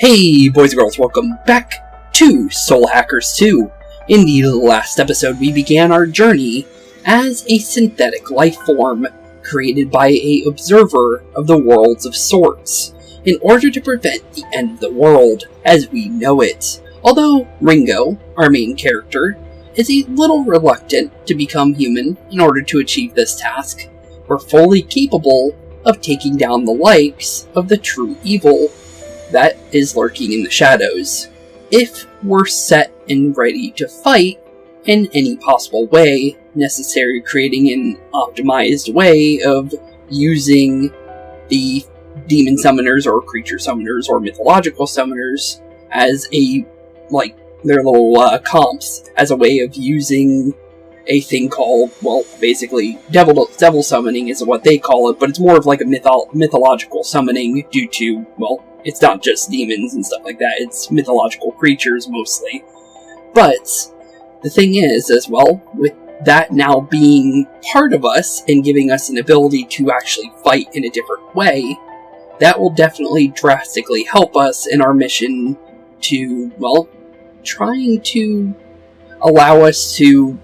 Hey boys and girls, welcome back to Soul Hackers 2. In the last episode, we began our journey as a synthetic life form created by an observer of the worlds of sorts, in order to prevent the end of the world as we know it. Although Ringo, our main character, is a little reluctant to become human in order to achieve this task, we're fully capable of taking down the likes of the true evil that is lurking in the shadows, if we're set and ready to fight in any possible way necessary, creating an optimized way of using the demon summoners or creature summoners or mythological summoners as their little comps, as a way of using a thing called, basically devil summoning is what they call it, but it's more of like a mythological summoning due to, it's not just demons and stuff like that, it's mythological creatures mostly. But the thing is, as well, with that now being part of us and giving us an ability to actually fight in a different way, that will definitely drastically help us in our mission to, trying to allow us to,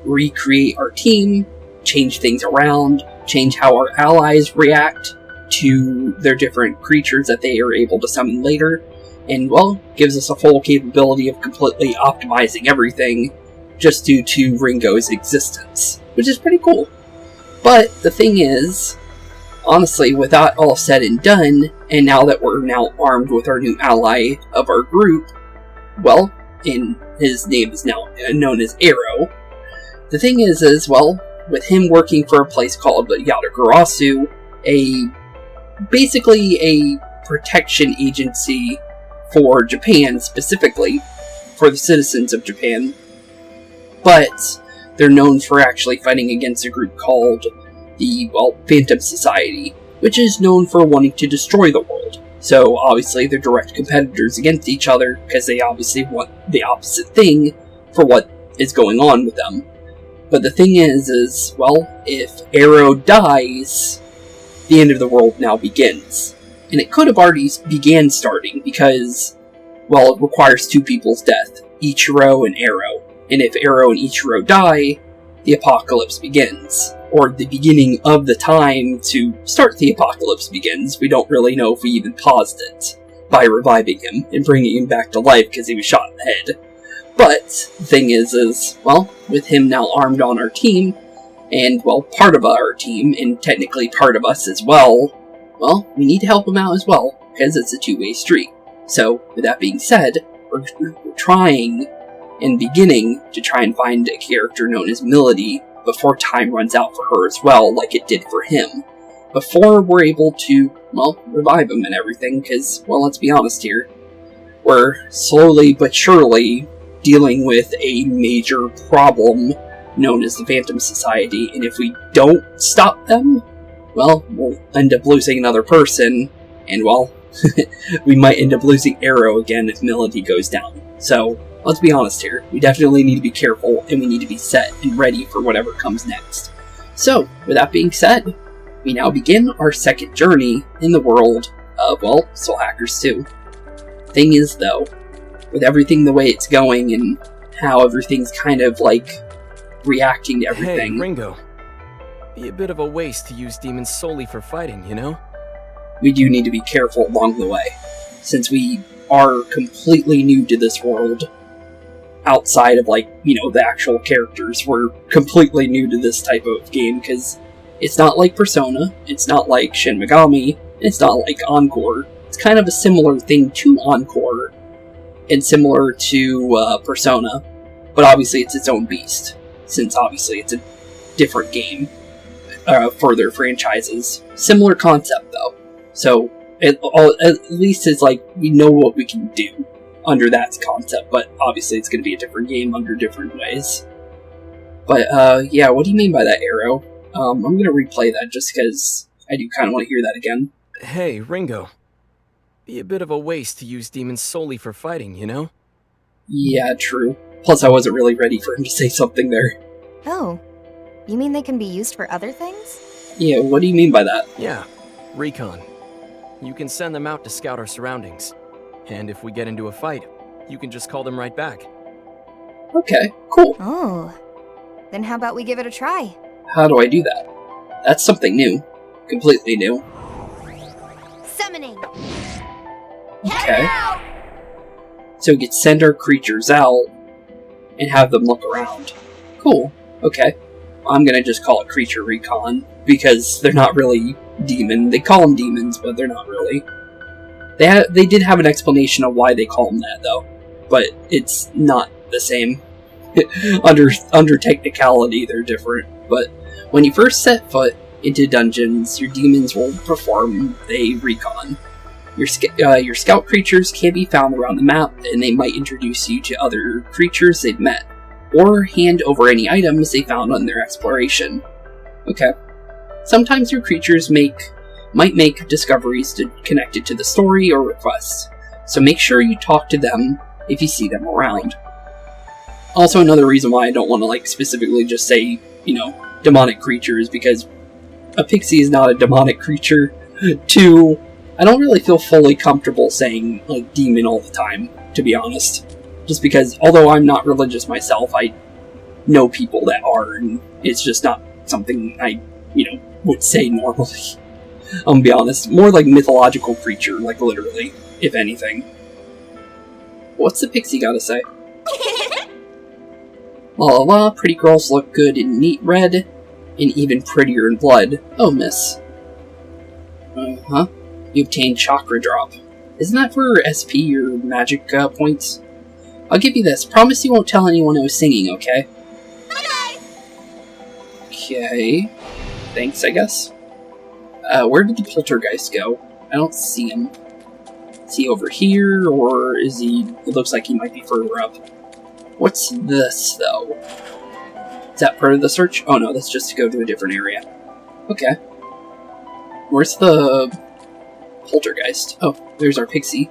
recreate our team, change things around, change how our allies react to their different creatures that they are able to summon later, and, gives us a full capability of completely optimizing everything just due to Ringo's existence, which is pretty cool. But the thing is, honestly, with that all said and done, and now that we're now armed with our new ally of our group, and his name is now known as Arrow, the thing is, with him working for a place called Yatagarasu, basically a protection agency for Japan, specifically for the citizens of Japan, but they're known for actually fighting against a group called the, Phantom Society, which is known for wanting to destroy the world. So obviously they're direct competitors against each other, because they obviously want the opposite thing for what is going on with them. But the thing is, if Arrow dies, the end of the world now begins. And it could have already began starting, because, it requires two people's death, Ichiro and Arrow. And if Arrow and Ichiro die, the apocalypse begins. Or the beginning of the time to start the apocalypse begins. We don't really know if we even paused it by reviving him and bringing him back to life because he was shot in the head. But the thing is, with him now armed on our team, and, part of our team, and technically part of us as well, we need to help him out as well, because it's a two-way street. So, with that being said, we're trying and beginning to try and find a character known as Melody before time runs out for her as well, like it did for him, before we're able to, revive him and everything, because, let's be honest here, we're slowly but surely dealing with a major problem known as the Phantom Society, and if we don't stop them, we'll end up losing another person, and, we might end up losing Arrow again if Melody goes down. So, let's be honest here, we definitely need to be careful, and we need to be set and ready for whatever comes next. So, with that being said, we now begin our second journey in the world of, Soul Hackers 2. Thing is, though, with everything the way it's going, and how everything's kind of, reacting to everything. Hey, Ringo. Be a bit of a waste to use demons solely for fighting, you know? We do need to be careful along the way, since we are completely new to this world. Outside of, the actual characters, we're completely new to this type of game, because it's not like Persona, it's not like Shin Megami, it's not like Encore. It's kind of a similar thing to Encore, and similar to Persona, but obviously it's its own beast, since obviously it's a different game for their franchises. Similar concept, though. So, at least it's we know what we can do under that concept, but obviously it's going to be a different game under different ways. But, what do you mean by that, Arrow? I'm going to replay that just because I do kind of want to hear that again. Hey, Ringo. Be a bit of a waste to use demons solely for fighting, you know? Yeah, true. Plus, I wasn't really ready for him to say something there. Oh, you mean they can be used for other things? Yeah, what do you mean by that? Yeah, recon. You can send them out to scout our surroundings. And if we get into a fight, you can just call them right back. Okay, cool. Oh. Then how about we give it a try? How do I do that? That's something new. Completely new. Summoning! Okay. So we could send our creatures out and have them look around. Cool. Okay. I'm gonna just call it Creature Recon, because they're not really demon. They call them demons, but they're not really. They did have an explanation of why they call them that, though. But it's not the same. under technicality, they're different. But when you first set foot into dungeons, your demons will perform a recon. Your scout creatures can be found around the map, and they might introduce you to other creatures they've met, or hand over any items they found on their exploration. Okay. Sometimes your creatures might make discoveries connected to the story or requests, so make sure you talk to them if you see them around. Also, another reason why I don't want to specifically just say, demonic creatures, because a pixie is not a demonic creature. 2, I don't really feel fully comfortable saying, demon all the time, to be honest. Just because, although I'm not religious myself, I know people that are, and it's just not something I, would say normally. I'm gonna be honest. More like mythological creature, literally, if anything. What's the pixie gotta say? La la la, pretty girls look good in neat red, and even prettier in blood. Oh, miss. Uh-huh. You obtained Chakra Drop. Isn't that for SP or magic points? I'll give you this. Promise you won't tell anyone I was singing, okay? Okay. Thanks, I guess. Where did the poltergeist go? I don't see him. Is he over here, or is he... It looks like he might be further up. What's this, though? Is that part of the search? Oh no, that's just to go to a different area. Okay. Where's the... poltergeist? Oh, there's our pixie.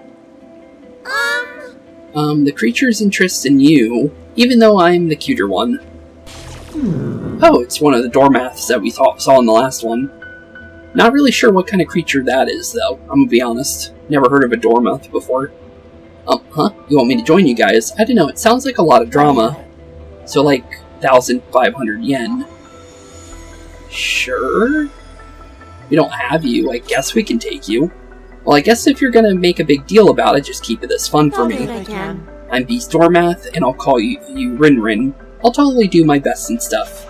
The creature's interest in you, even though I'm the cuter one. Oh, it's one of the doormaths that we saw in the last one. Not really sure what kind of creature that is, though. I'm gonna be honest. Never heard of a doormath before. Huh? You want me to join you guys? I don't know, it sounds like a lot of drama. So 1,500 yen. Sure? We don't have you, I guess we can take you. Well, I guess if you're gonna make a big deal about it, just keep it this fun for me. I'm Beast Doormath, and I'll call you Rin Rin. I'll totally do my best and stuff.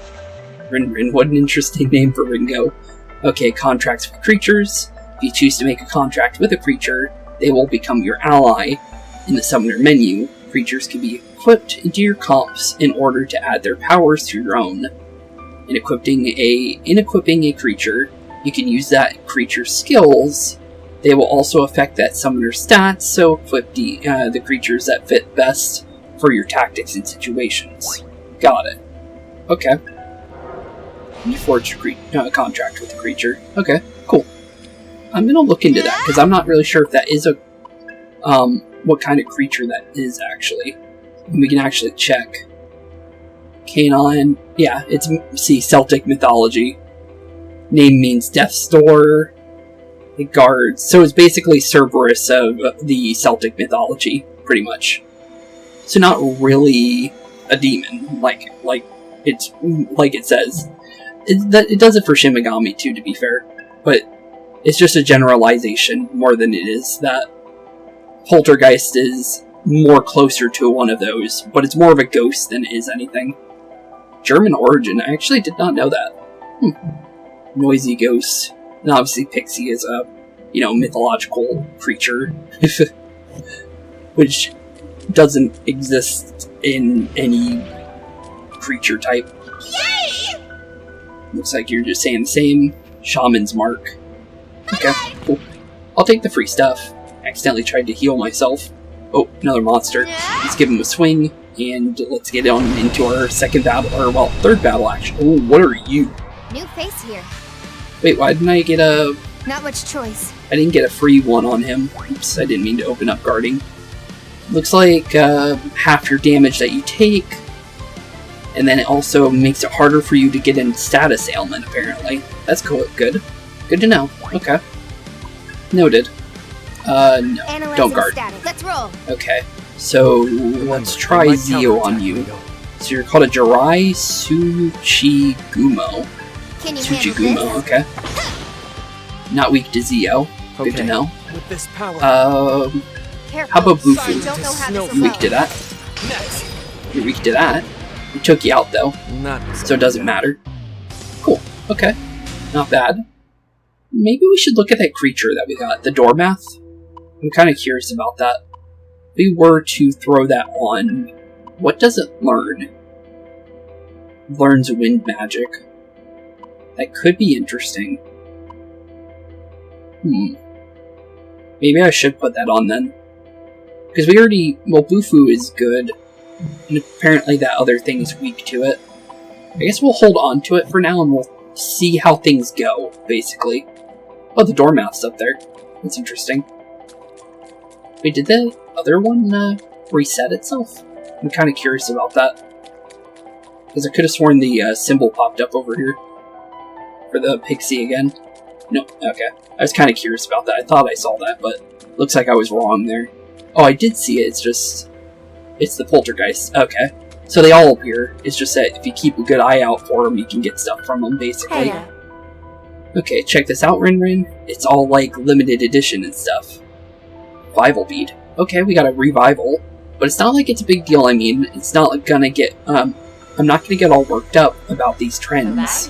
Rin Rin, what an interesting name for Ringo. Okay, contracts with creatures. If you choose to make a contract with a creature, they will become your ally. In the Summoner menu, creatures can be equipped into your comps in order to add their powers to your own. In equipping a creature, you can use that creature's skills. They will also affect that summoner's stats, so equip the creatures that fit best for your tactics and situations. Got it. Okay. You forged a contract with the creature. Okay, cool. I'm gonna look into that, because I'm not really sure if that is what kind of creature that is, actually. We can actually check. Canine. Yeah, it's, Celtic mythology. Name means Death's Door. The guards. So it's basically Cerberus of the Celtic mythology, pretty much. So not really a demon, like it says. It does it for Shimigami too, to be fair. But it's just a generalization more than it is that Poltergeist is more closer to one of those, but it's more of a ghost than it is anything. German origin, I actually did not know that. Noisy ghost. And obviously Pixie is a, mythological creature. Which doesn't exist in any creature type. Yay! Looks like you're just saying the same. Shaman's mark. Okay, cool. I'll take the free stuff. Accidentally tried to heal myself. Oh, another monster. Let's give him a swing, and let's get on into our second battle, or third battle actually. Oh, what are you? New face here. Wait, why didn't I get a... Not much choice. I didn't get a free one on him. Oops, I didn't mean to open up guarding. Looks like half your damage that you take, and then it also makes it harder for you to get in status ailment, apparently. That's cool. Good to know. Okay. Noted. No. Analyzing Don't guard. status. Let's roll. Okay. So, let's try Zio on you. So you're called a Jirai Tsuchigumo. Can you handle Tsuchigumo, this? okay. Not weak to Zio. Good to know. With this power. Careful. How about Sorry, Bufu? don't know how this You're will weak to go. that. You're weak to that. We took you out though, Not so it doesn't matter. Cool. Okay. Not bad. Maybe we should look at that creature that we got, the Dormath. I'm kind of curious about that. If we were to throw that on, what does it learn? Learns wind magic. That could be interesting. Maybe I should put that on then. Because we already... Well, Bufu is good. And apparently that other thing is weak to it. I guess we'll hold on to it for now and we'll see how things go, basically. Oh, the Dormouse up there. That's interesting. Wait, did the other one reset itself? I'm kind of curious about that. Because I could have sworn the symbol popped up over here. For the pixie again. No, okay. I was kind of curious about that. I thought I saw that, but looks like I was wrong there. Oh, I did see it. It's just... It's the poltergeist. Okay. So they all appear. It's just that if you keep a good eye out for them, you can get stuff from them, basically. Hey, Okay, check this out, Rin. It's all like limited edition and stuff. Revival bead. Okay, we got a revival. But it's not like it's a big deal. I mean, it's not like gonna get... I'm not gonna get all worked up about these trends.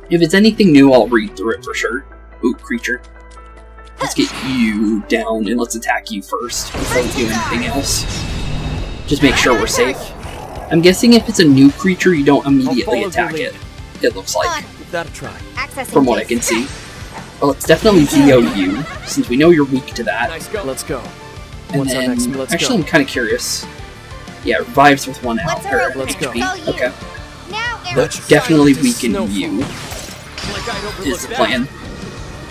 If it's anything new, I'll read through it for sure. Ooh, creature. Let's get you down and let's attack you first before we do anything else. Just make sure we're safe. I'm guessing if it's a new creature, you don't immediately attack it. It looks like, Give that a try. from what I can see. Well, let's definitely Zio you, since we know you're weak to that. Nice go. Let's go. And What's then, up next? Let's actually, go. I'm kind of curious. Yeah, revives with 1 health. Or Let's go. HP. Okay. Now, Eric. Let's definitely weaken Snowfall. you, Like I'd overlook is the that. plan.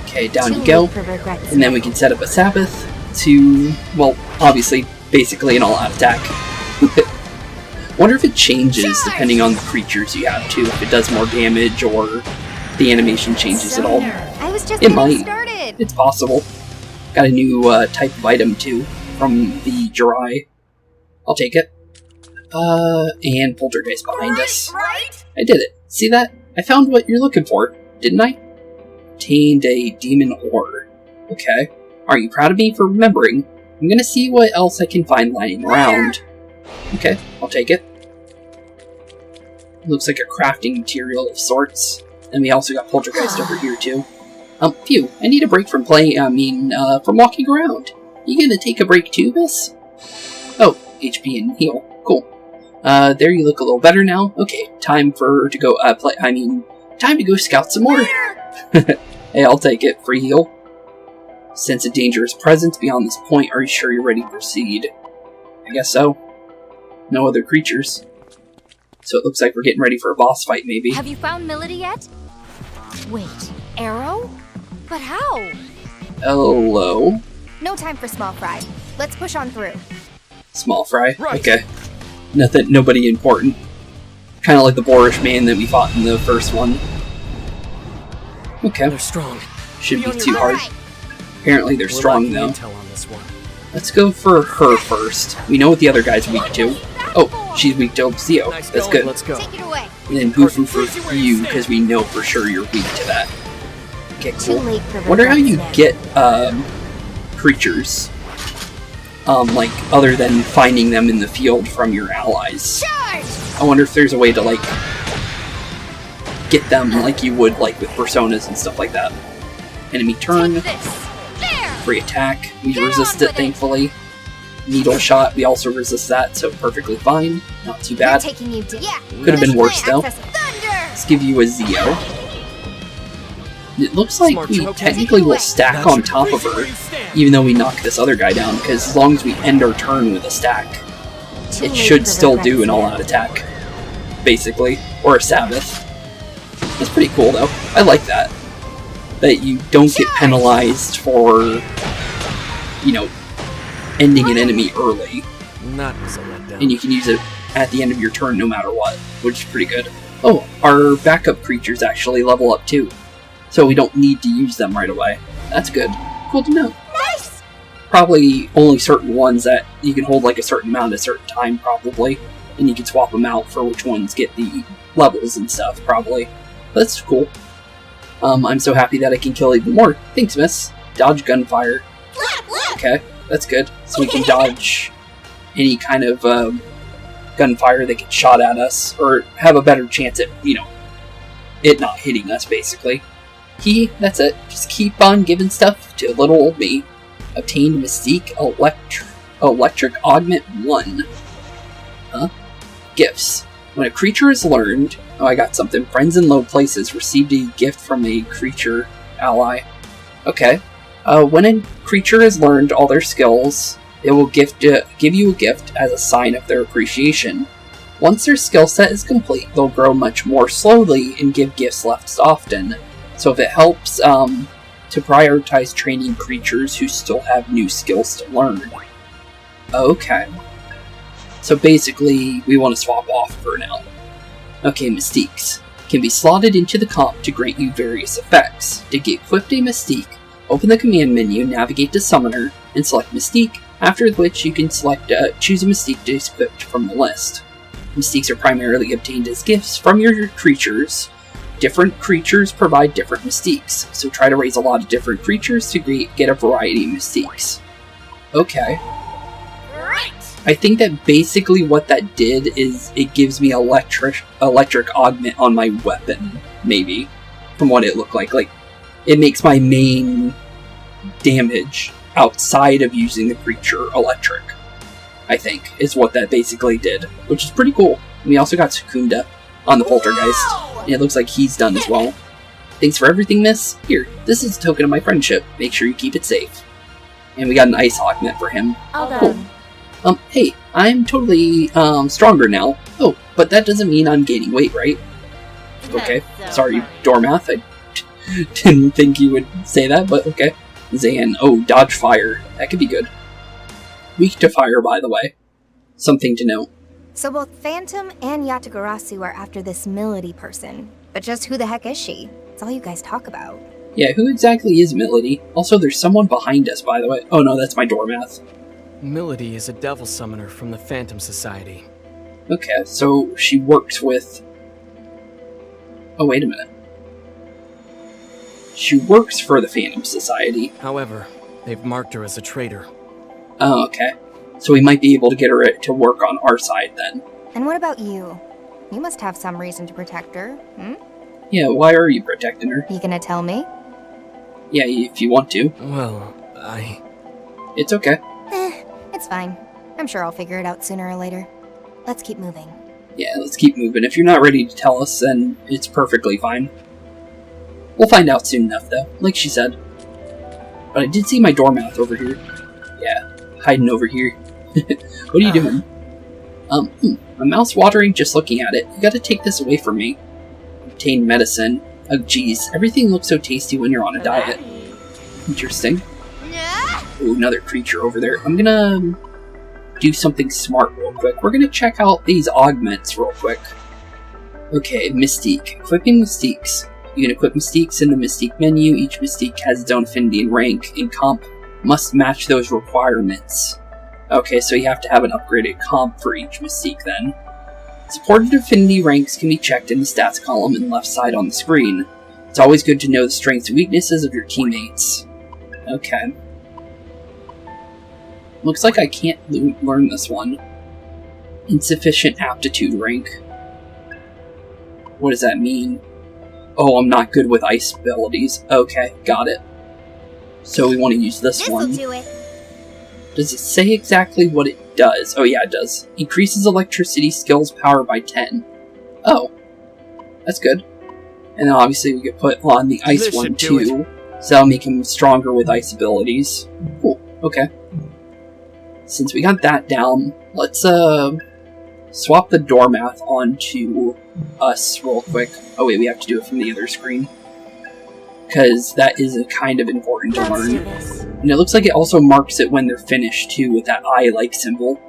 Okay, down Too you go. late for regrets And then we now. can set up a Sabbath to, well, obviously, basically an all-out attack. Wonder if it changes depending on the creatures you have, too. If it does more damage or the animation changes at all. I was just It getting might. started. It's possible. Got a new type of item, too, from the Jirai. I'll take it. And Poltergeist behind us. Right? I did it. See that? I found what you're looking for, didn't I? Obtained a demon ore. Okay. Are you proud of me for remembering? I'm gonna see what else I can find lying around. Okay, I'll take it. Looks like a crafting material of sorts. And we also got Poltergeist over here too. Phew, I need a break from playing, from walking around. You gonna take a break too, miss? Oh, HP and heal. Cool. There you look a little better now. Okay, time to go, time to go scout some more. Hey, I'll take it. Free heal. Sense a dangerous presence beyond this point. Are you sure you're ready to proceed? I guess so. No other creatures. So it looks like we're getting ready for a boss fight, maybe. Have you found Milady yet? Wait, Arrow? But how? Hello. No time for small fry. Let's push on through. Small fry. Right. Okay. Nobody important. Kind of like the boorish man that we fought in the first one. Okay. They're strong. Shouldn't Be be on too your hard. Alright. Apparently they're We're strong, lacking though. intel on this one. Let's go for her first. We know what the other guy's weak to. Oh, she's weak to Zio. Nice That's going. good. Let's go. Take it away. And then Bufu for you, because we know for sure you're weak to that. Okay, Too cool. late for Wonder how you regrets get, creatures. Like, other than finding them in the field from your allies. Charge! I wonder if there's a way to, like, get them like you would, like, with personas and stuff like that. Enemy turn, Take this. There! free attack. We Get on resist with it, it. thankfully. Needle shot, we also resist that, so perfectly fine. Not too We're bad. taking you to Could have been Let's worse, play though. Access Thunder! Let's give you a Zio. It looks like Smart we choke. technically will stack on top of her, even though we knock this other guy down, because as long as we end our turn with a stack, Too it late should for still regrets do an now. all-out attack, basically, or a Sabbath. That's pretty cool, though. I like that. That you don't get penalized for, you know, ending an enemy early, Not as a letdown. and you can use it at the end of your turn no matter what, which is pretty good. Oh, our backup creatures actually level up too, so we don't need to use them right away. That's good. cool to know. Nice! Probably only certain ones that you can hold like a certain amount at a certain time, probably. And you can swap them out for which ones get the levels and stuff, probably. That's cool. I'm so happy that I can kill even more. Thanks, miss. Dodge gunfire. Okay, that's good. So we can dodge any kind of gunfire that gets shot at us, or have a better chance at, it not hitting us, basically. That's it. Just keep on giving stuff to little old me. Obtained Mystique Electric Augment 1. Huh? Gifts. When a creature is learned... Oh, I got something. Friends in low places received a gift from a creature ally. Okay. When a creature has learned all their skills, it will give you a gift as a sign of their appreciation. Once their skill set is complete, they'll grow much more slowly and give gifts less often. So if it helps to prioritize training creatures who still have new skills to learn. Okay. So basically, we want to swap off for now. Okay, Mystiques. Can be slotted into the comp to grant you various effects. To get equipped a Mystique, open the command menu, navigate to Summoner, and select Mystique, after which you can choose a Mystique to equip from the list. Mystiques are primarily obtained as gifts from your creatures. Different creatures provide different Mystiques, so try to raise a lot of different creatures to get a variety of Mystiques. Okay. Right. I think that basically what that did is it gives me electric augment on my weapon, maybe, from what it looked like. Like, it makes my main damage outside of using the creature electric, I think, is what that basically did, which is pretty cool. And we also got Secunda on the Poltergeist, and it looks like he's done as well. Thanks for everything, miss. Here, this is a token of my friendship. Make sure you keep it safe. And we got an ice augment for him. Cool. Hey, I'm totally, stronger now. Oh, but that doesn't mean I'm gaining weight, right? Okay, sorry, Dormath, I didn't think you would say that, but okay. Zan, oh, dodge fire. That could be good. Weak to fire, by the way. Something to note. So both Phantom and Yatagarasu are after this Milady person. But just who the heck is she? It's all you guys talk about. Yeah, who exactly is Milady? Also, there's someone behind us, by the way. Oh no, that's my Dormath. Milady is a devil summoner from the Phantom Society. Okay, so she works with... Oh, wait a minute. She works for the Phantom Society. However, they've marked her as a traitor. Oh, okay. So we might be able to get her to work on our side, then. And what about you? You must have some reason to protect her, hmm? Yeah, why are you protecting her? You gonna tell me? Yeah, if you want to. Well, It's okay. It's fine. I'm sure I'll figure it out sooner or later. Let's keep moving. Yeah, let's keep moving. If you're not ready to tell us, then it's perfectly fine. We'll find out soon enough, though, like she said. But I did see my Dormouse over here. Yeah, hiding over here. What are you doing? My mouth's watering just looking at it. You gotta take this away from me. Obtain medicine. Oh, geez. Everything looks so tasty when you're on a diet. Interesting. Ooh, another creature over there. I'm gonna do something smart real quick. We're gonna check out these augments real quick. Okay, Mystique. Equipping Mystiques. You can equip Mystiques in the Mystique menu. Each Mystique has its own affinity and rank, and comp must match those requirements. Okay, so you have to have an upgraded comp for each Mystique then. Supported affinity ranks can be checked in the stats column in the left side on the screen. It's always good to know the strengths and weaknesses of your teammates. Okay. Looks like I can't learn this one. Insufficient aptitude rank. What does that mean? Oh, I'm not good with ice abilities. Okay, got it. So we want to use this one. This'll do it. Does it say exactly what it does? Oh yeah, it does. Increases electricity skills power by 10. Oh. That's good. And then obviously we could put on the ice one too. So that'll make him stronger with ice abilities. Cool. Okay. Since we got that down, let's swap the Dormath onto us real quick. Oh wait, we have to do it from the other screen. Because that is kind of important to learn. And it looks like it also marks it when they're finished too, with that eye-like symbol.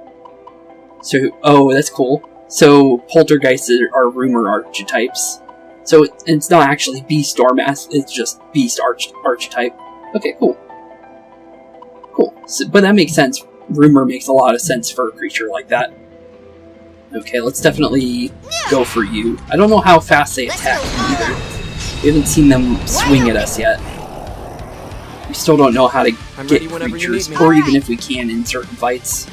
So, oh, that's cool. So, poltergeists are rumor archetypes. So, it's not actually Beast Dormath, it's just Beast archetype. Okay, cool. Cool. So, but that makes sense. Rumor makes a lot of sense for a creature like that. Okay, let's definitely go for you. I don't know how fast they attack either. We haven't seen them swing at us yet. We still don't know how to get creatures, or even if we can in certain fights.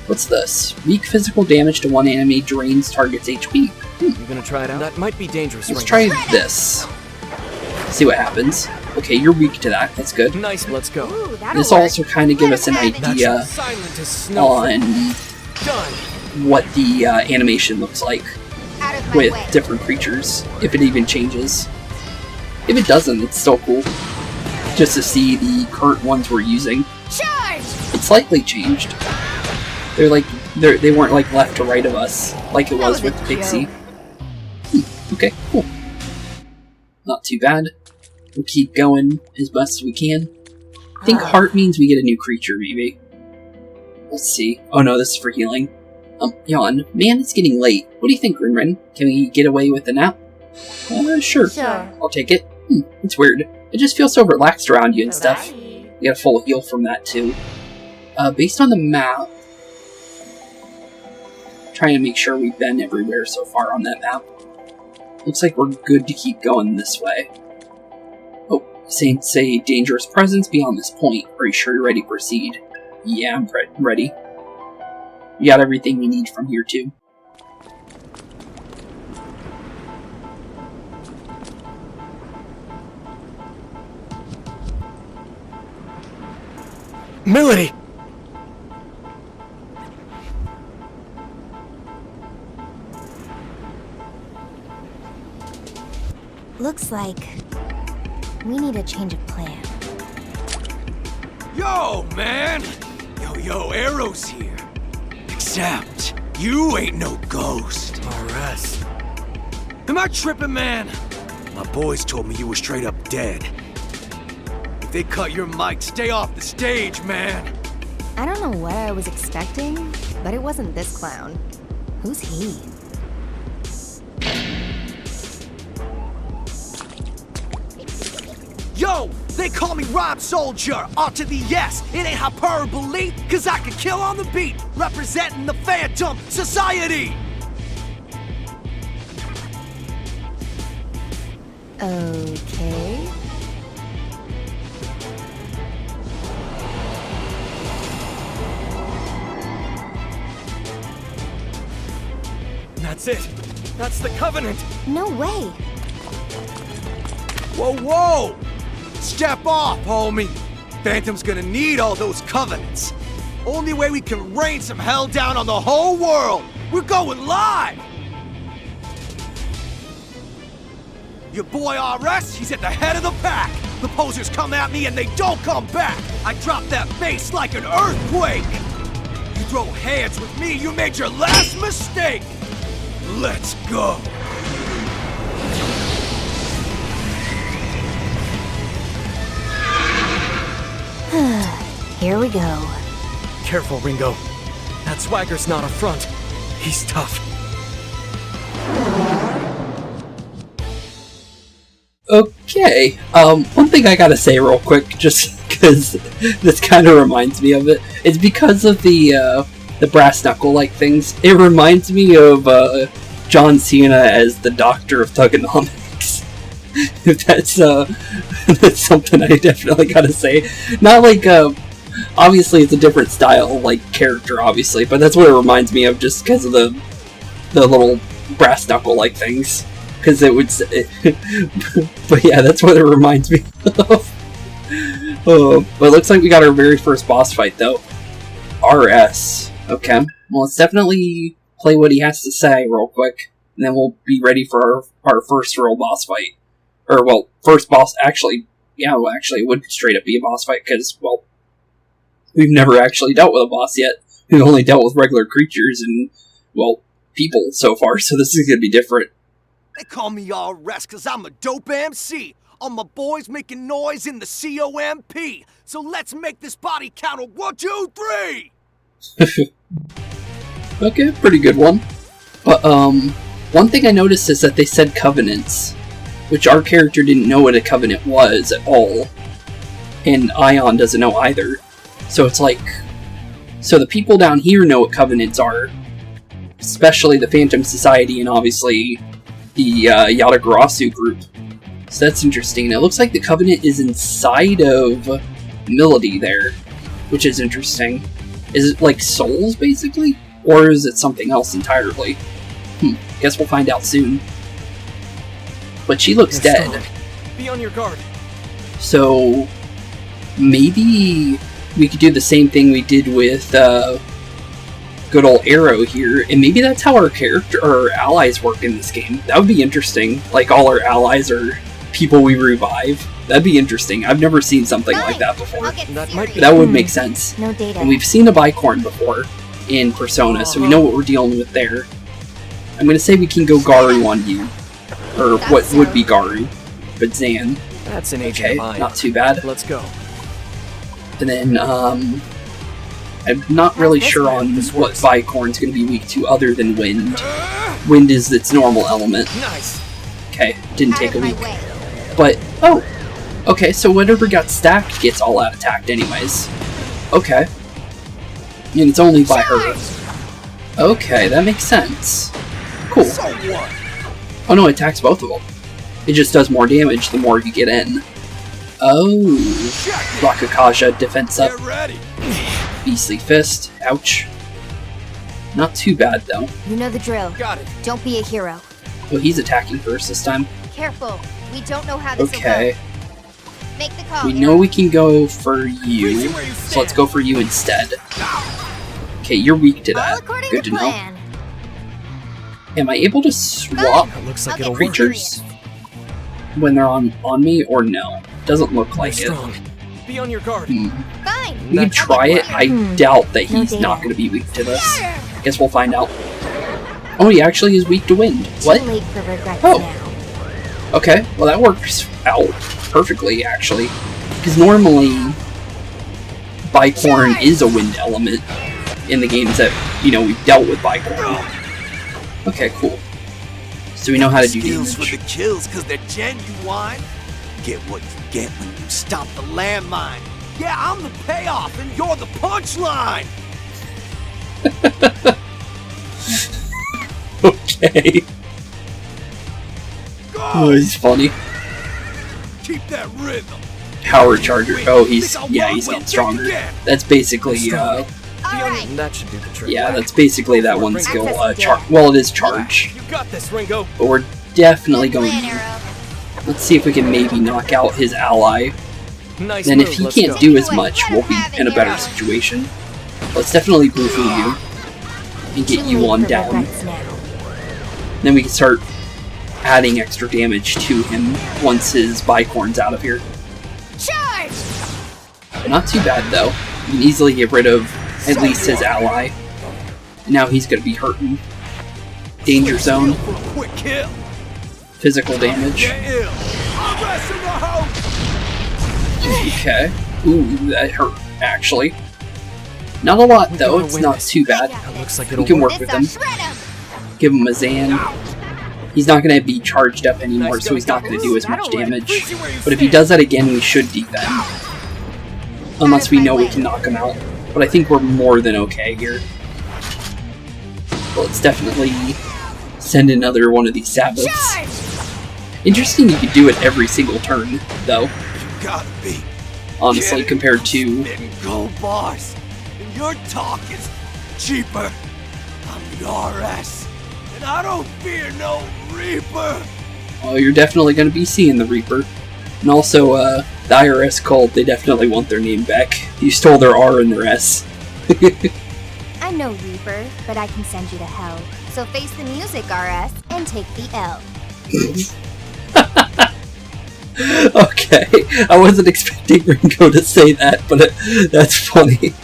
What's this? Weak physical damage to one enemy drains target's HP. You gonna try it out? That might be dangerous. Let's try this. See what happens. Okay, you're weak to that. That's good. Nice, let's go. Ooh, This also kind of gives us an idea on what the animation looks like with different creatures, if it even changes. If it doesn't, it's still cool. Just to see the current ones we're using. It's slightly changed. They're like they weren't like left to right of us like it was with Pixie. Okay, cool. Not too bad. We'll keep going as best as we can. I think heart means we get a new creature, maybe. Let's see. Oh no, this is for healing. Aion, man, it's getting late. What do you think, Rinrin? Can we get away with a nap? Sure. I'll take it. It's weird. It just feels so relaxed around you and stuff. We got a full heal from that, too. Based on the map... Trying to make sure we've been everywhere so far on that map. Looks like we're good to keep going this way. Oh, say dangerous presence beyond this point. Are you sure you're ready to proceed? Yeah, I'm ready. We got everything we need from here, too. Melody! Looks like we need a change of plan. Yo, man! Yo, Arrow's here. Except, you ain't no ghost. RS. Am I tripping, man? My boys told me you were straight up dead. If they cut your mic, stay off the stage, man. I don't know what I was expecting, but it wasn't this clown. Who's he? Yo, they call me Rob Soldier, R to the S. It ain't hyperbole, cause I can kill on the beat, representing the Phantom Society. Okay. That's it. That's the Covenant. No way. Whoa! Step off, homie. Phantom's gonna need all those covenants. Only way we can rain some hell down on the whole world. We're going live. Your boy RS, he's at the head of the pack. The posers come at me and they don't come back. I drop that bass like an earthquake. You throw hands with me, you made your last mistake. Let's go. Here we go. Careful, Ringo. That swagger's not a front. He's tough. Okay, one thing I gotta say real quick, just because this kind of reminds me of it, is because of the brass knuckle-like things, it reminds me of, John Cena as the Doctor of Thugonomics. That's something I definitely gotta say. Not like, obviously it's a different style, like, character, obviously, but that's what it reminds me of, just because of the little brass knuckle-like things. Because it would but yeah, that's what it reminds me of. But it looks like we got our very first boss fight, though. RS. Okay. Well, let's definitely play what he has to say real quick. And then we'll be ready for our first real boss fight. Or, well, first boss, actually, yeah, well, actually, it would straight up be a boss fight, because, well, we've never actually dealt with a boss yet. We've only dealt with regular creatures and, well, people so far, so this is gonna be different. They call me RS cause I'm a dope MC. All my boys making noise in the COMP. So let's make this body count of 1, 2, 3! Okay, pretty good one. But, one thing I noticed is that they said covenants, which our character didn't know what a covenant was at all. And Aion doesn't know either. So it's like... So the people down here know what covenants are. Especially the Phantom Society and obviously the Yatagarasu group. So that's interesting. It looks like the covenant is inside of Melody there. Which is interesting. Is it like souls, basically? Or is it something else entirely? Guess we'll find out soon. But she looks dead. Strong. Be on your guard. So... maybe we could do the same thing we did with good old Arrow here, and maybe that's how our allies work in this game. That would be interesting. Like, all our allies are people we revive. That'd be interesting. I've never seen something like that before. That would make sense. No data. And we've seen a bicorn before in Persona, so we know what we're dealing with there. I'm gonna say we can go Garu on you. Or what would be Garu, but Zan. That's an agent Okay, of mine. not too bad. Let's go. And then, I'm not really sure on what Bicorn's going to be weak to other than wind. Wind is its normal element. Nice. Okay, didn't take a week. But, oh! Okay, so whatever got stacked gets all out attacked anyways. Okay. And it's only by her. Okay, that makes sense. Cool. Oh no, it attacks both of them. It just does more damage the more you get in. Oh, Rakakaja defense up. Beastly Fist. Ouch. Not too bad though. You know the drill. Got it. Don't be a hero. Oh, he's attacking first this time. Careful. We don't know how this Okay. will go. Make the call. We know we can go for you, so let's go for you instead. Okay, you're weak to All that. according Good to to know. plan. Am I able to swap That looks like I'll it'll get work. creatures when they're on me or no? Doesn't look like it. Strong. Be on your guard. Fine. We can try it. I doubt that No he's data. not going to be weak to this. Guess we'll find out. Oh, he actually is weak to wind. What? Too late for regrets Oh. now. Okay, well that works out perfectly, actually. Because normally, Bicorn is a wind element in the games that, we've dealt with Bicorn. Okay, cool. So we know how to do Skills for damage. the kills, cause they're genuine. Get what you get when you stop the landmine. Yeah, I'm the payoff, and you're the punchline. Okay. Go! Oh, he's funny. Keep that rhythm. Power Charger. Oh, he's getting stronger. That's basically, All right. That should do the trick. yeah, that's basically that one skill, Access well, it is charge. You got this, Ringo. But we're definitely Good going plan, to... Arrow. Let's see if we can maybe knock out his ally. Nice Then move. if he Let's can't go. do as much, we'll be in a better situation. Let's definitely boo-foo you. And get Too you late on for down. regrets now. Then we can start adding extra damage to him once his Bicorn's out of here. Charge! Not too bad though. You can easily get rid of at least his ally. And now he's gonna be hurting. Danger zone, For a quick kill. physical damage. Get ill. Arrest in the house. Okay. Ooh, that hurt, actually. Not a lot though, it's not too bad. That looks like We it'll can work. work with This him. shred him. Give him a Zan. He's not gonna be charged up anymore, so he's not gonna do as much damage. But if he does that again, we should defend. Unless we know we can knock him out. But I think we're more than okay here. Well, let's definitely send another one of these Sabbaths. Charge! Interesting you could do it every single turn, though, You gotta be honestly, compared to... spitting gold bars. And your talk is cheaper. I'm the RS. And I don't fear no Reaper. Oh, you're definitely gonna be seeing the Reaper. And also, the IRS cult, they definitely want their name back. You stole their R and their S. I'm no Reaper, but I can send you to hell. So face the music, RS, and take the L. Okay, I wasn't expecting Ringo to say that, but that's funny.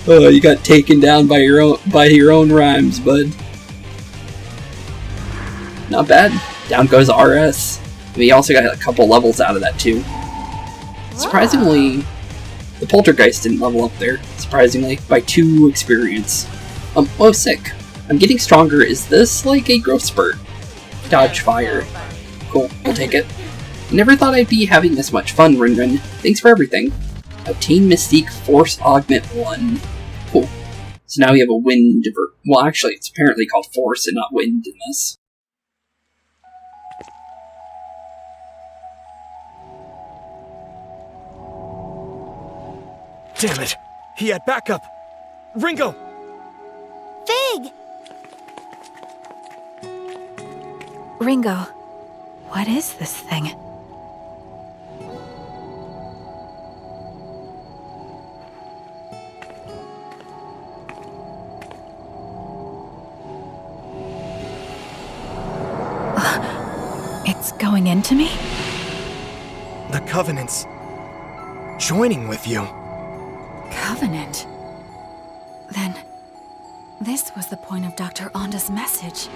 Oh, you got taken down by your own rhymes, bud. Not bad. Down goes RS. I mean, he also got a couple levels out of that too. Surprisingly, the Poltergeist didn't level up there. Surprisingly, by 2 experience. Oh, sick. I'm getting stronger. Is this like a growth spurt? Dodge fire. Cool, we'll take it. Never thought I'd be having this much fun, Rinrin. Thanks for everything. Obtain Mystique Force Augment 1. Cool. So now we have a wind well, actually, it's apparently called Force and not Wind in this. Damn it! He had backup! Ringo! Fig! Ringo, what is this thing? It's going into me? The Covenant's joining with you. Covenant? Then, this was the point of Dr. Onda's message.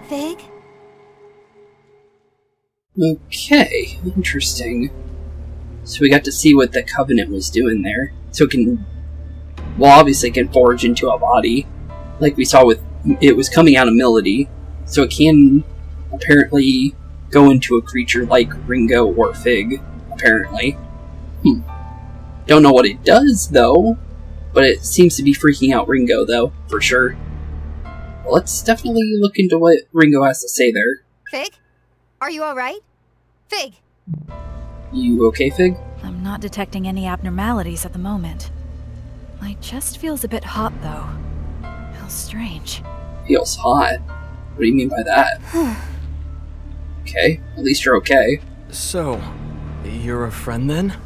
Fig? Okay, interesting. So we got to see what the Covenant was doing there. So it can, well, obviously it can forge into a body, like we saw with, it was coming out of Melody. So it can apparently go into a creature like Ringo or Fig, apparently. Don't know what it does, though, but it seems to be freaking out Ringo, though, for sure. Well, let's definitely look into what Ringo has to say there. Fig? Are you alright? Fig! You okay, Fig? I'm not detecting any abnormalities at the moment. My chest feels a bit hot, though. Feels strange. Feels hot? What do you mean by that? Okay, at least you're okay. So, you're a friend then?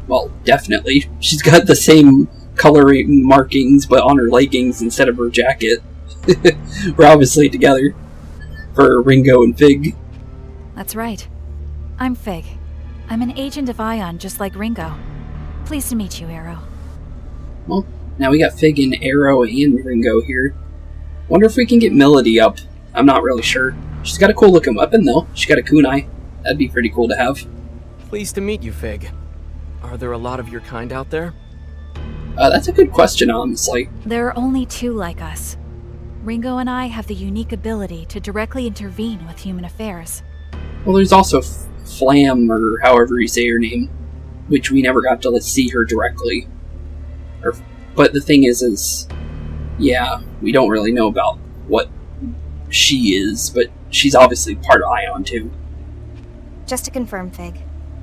Well, definitely. She's got the same coloring markings, but on her leggings instead of her jacket. We're obviously together. For Ringo and Fig. That's right. I'm Fig. I'm an agent of Aion, just like Ringo. Pleased to meet you, Arrow. Well, now we got Fig and Arrow and Ringo here. Wonder if we can get Melody up. I'm not really sure. She's got a cool looking weapon, though. She's got a kunai. That'd be pretty cool to have. Pleased to meet you, Fig. Are there a lot of your kind out there? That's a good question, honestly. There are only two like us. Ringo and I have the unique ability to directly intervene with human affairs. Well, there's also Flam, or however you say her name, which we never got to see her directly. But the thing is, yeah, we don't really know about what she is, but she's obviously part of Aion, too. Just to confirm, Fig.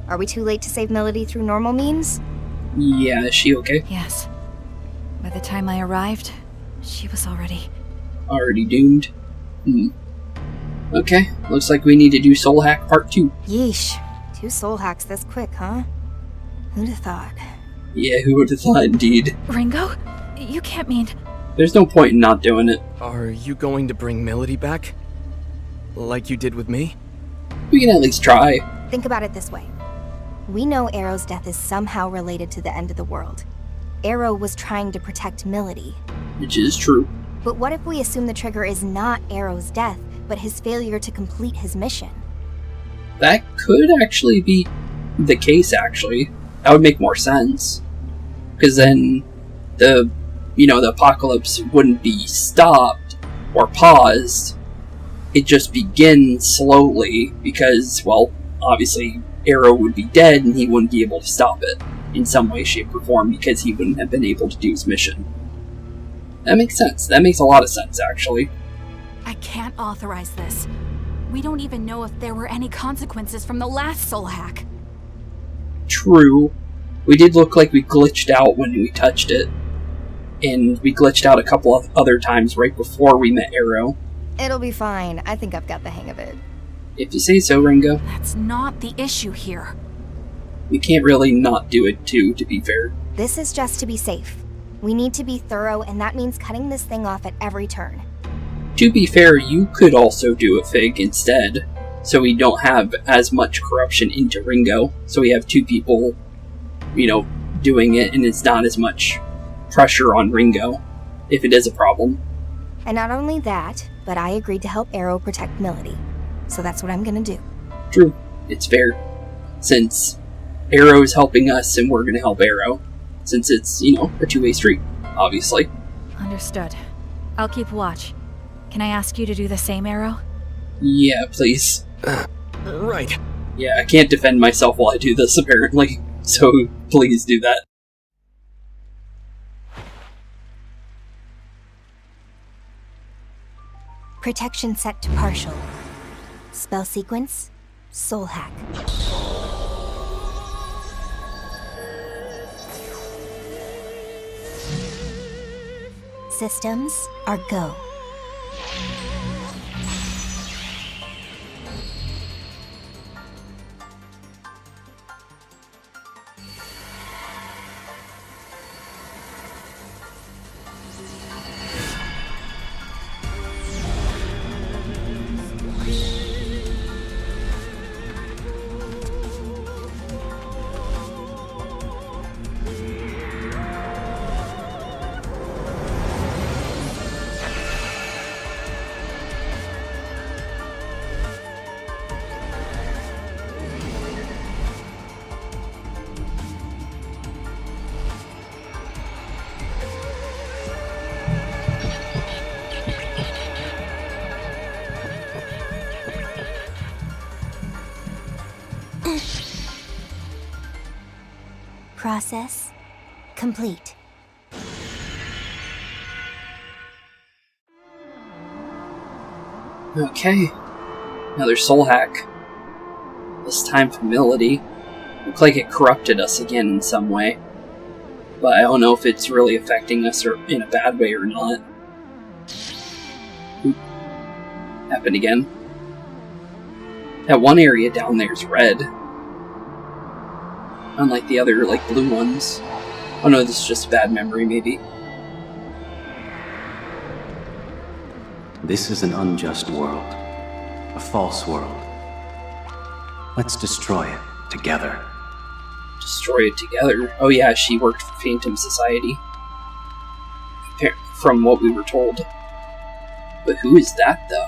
Are we too late to save Melody through normal means? Yeah, is she okay? Yes. By the time I arrived, she was already doomed? Okay, looks like we need to do Soul Hack Part 2. Yeesh. 2 soul hacks this quick, huh? Who'd have thought? Yeah, who would have thought, indeed. Ringo? You can't mean... There's no point in not doing it. Are you going to bring Melody back? Like you did with me? We can at least try. Think about it this way. We know Arrow's death is somehow related to the end of the world. Arrow was trying to protect Melody. Which is true. But what if we assume the trigger is not Arrow's death, but his failure to complete his mission? That could actually be the case, actually. That would make more sense. Because then the apocalypse wouldn't be stopped or paused. It just begins slowly because, well, obviously Arrow would be dead and he wouldn't be able to stop it in some way, shape, or form because he wouldn't have been able to do his mission. That makes sense. That makes a lot of sense, actually. I can't authorize this. We don't even know if there were any consequences from the last soul hack. True. We did look like we glitched out when we touched it. And we glitched out a couple of other times right before we met Arrow. It'll be fine. I think I've got the hang of it. If you say so, Ringo. That's not the issue here. We can't really not do it, too, to be fair. This is just to be safe. We need to be thorough, and that means cutting this thing off at every turn. To be fair, you could also do it, Fig, instead. So we don't have as much corruption into Ringo. So we have 2 people, doing it, and it's not as much pressure on Ringo, if it is a problem. And not only that, but I agreed to help Arrow protect Melody. So that's what I'm gonna do. True. It's fair. Since Arrow's helping us and we're gonna help Arrow. Since it's, a two-way street, obviously. Understood. I'll keep watch. Can I ask you to do the same, Arrow? Yeah, please. Right. Yeah, I can't defend myself while I do this, apparently. So, please do that. Protection set to partial. Spell sequence, soul hack. Systems are go. Process complete. Okay. Another soul hack. This time for Melody. Looks like it corrupted us again in some way. But I don't know if it's really affecting us or in a bad way or not. Oop. Happened again. That one area down there is red. Unlike the other, like, blue ones. Oh no, this is just a bad memory, maybe. This is an unjust world. A false world. Let's destroy it together. Destroy it together? Oh yeah, she worked for Phantom Society. From what we were told. But who is that, though?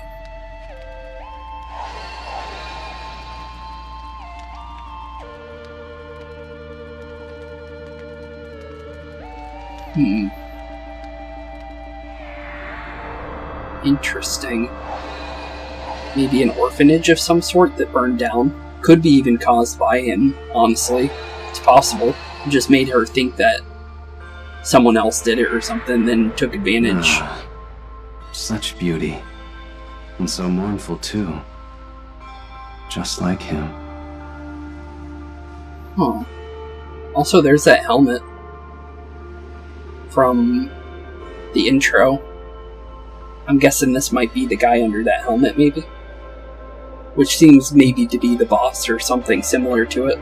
Interesting. Maybe an orphanage of some sort that burned down? Could be even caused by him, honestly. It's possible. It just made her think that someone else did it or something, then took advantage. Such beauty. And so mournful, too. Just like him. Huh. Also, there's that helmet from the intro. I'm guessing this might be the guy under that helmet, maybe? Which seems maybe to be the boss or something similar to it.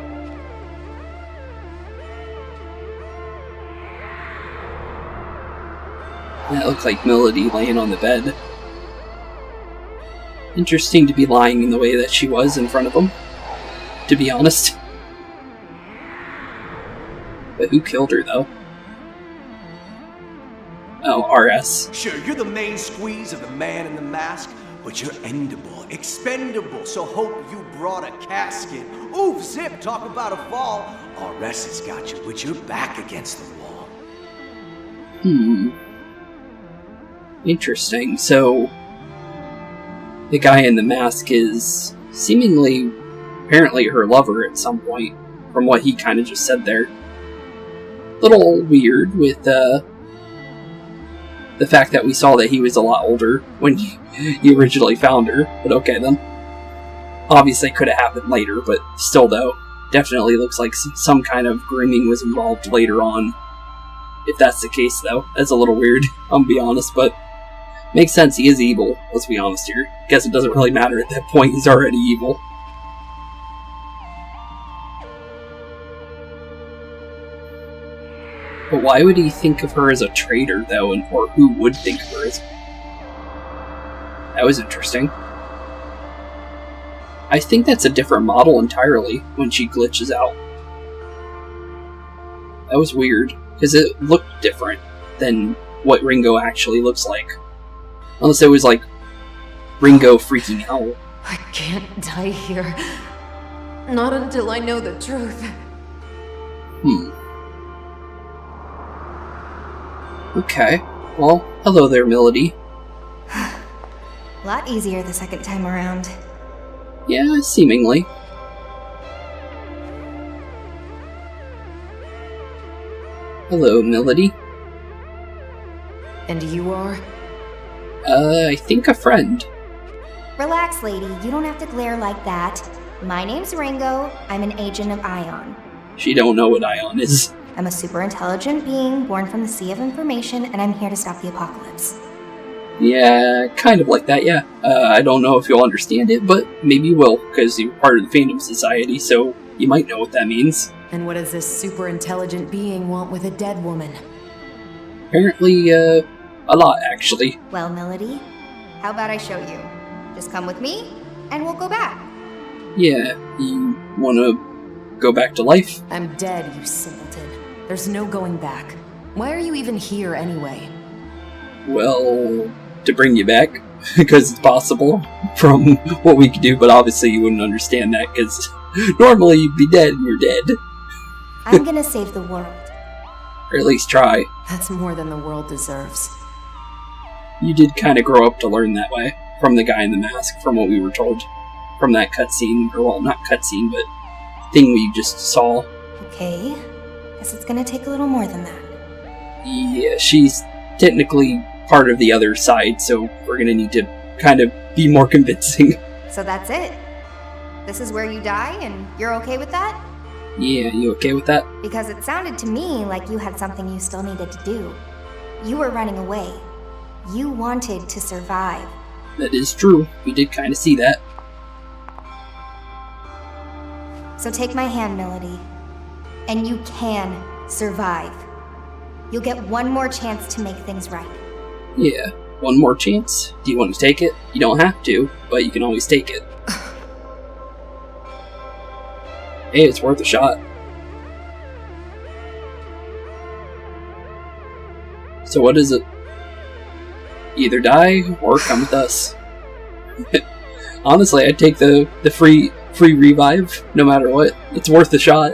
That looked like Melody laying on the bed. Interesting to be lying in the way that she was in front of him, to be honest. But who killed her, though? Oh, RS. Sure, you're the main squeeze of the man in the mask, but you're endable, expendable, so hope you brought a casket. Oof, zip, talk about a fall. RS has got you with your back against the wall. Interesting. So, the guy in the mask is seemingly, apparently her lover at some point, from what he kind of just said there. Little weird with, the fact that we saw that he was a lot older when you originally found her, but okay then. Obviously could have happened later, but still though, definitely looks like some kind of grooming was involved later on. If that's the case though, that's a little weird, I'll be honest, but makes sense, he is evil, let's be honest here. Guess it doesn't really matter at that point, he's already evil. But why would he think of her as a traitor, though, or who would think of her as... That was interesting. I think that's a different model entirely, when she glitches out. That was weird, because it looked different than what Ringo actually looks like. Unless it was, like, Ringo freaking out. I can't die here. Not until I know the truth. Okay. Well, hello there, Melody. A lot easier the second time around. Yeah, seemingly. Hello, Melody. And you are? I think a friend. Relax, lady. You don't have to glare like that. My name's Ringo. I'm an agent of Aion. She don't know what Aion is. I'm a super intelligent being born from the sea of information, and I'm here to stop the apocalypse. Yeah, kind of like that, yeah. I don't know if you'll understand it, but maybe you will, because you're part of the Phantom Society, so you might know what that means. And what does this super intelligent being want with a dead woman? Apparently, a lot, actually. Well, Melody, how about I show you? Just come with me, and we'll go back. Yeah, you wanna go back to life? I'm dead, you simpleton. There's no going back. Why are you even here anyway? Well, to bring you back, because it's possible from what we could do, but obviously you wouldn't understand that, because normally you'd be dead and you're dead. I'm gonna save the world. Or at least try. That's more than the world deserves. You did kind of grow up to learn that way, from the guy in the mask, from what we were told. From that cutscene, or well, not cutscene, but thing we just saw. Okay, guess it's gonna take a little more than that. Yeah, she's technically part of the other side, so we're gonna need to kind of be more convincing. So that's it? This is where you die, and you're okay with that? Yeah, you okay with that? Because it sounded to me like you had something you still needed to do. You were running away. You wanted to survive. That is true. We did kind of see that. So take my hand, Melody. And you can survive. You'll get one more chance to make things right. Yeah, one more chance. Do you want to take it? You don't have to, but you can always take it. Hey, it's worth a shot. So what is it? Either die or come with us. Honestly, I'd take the free revive no matter what. It's worth a shot.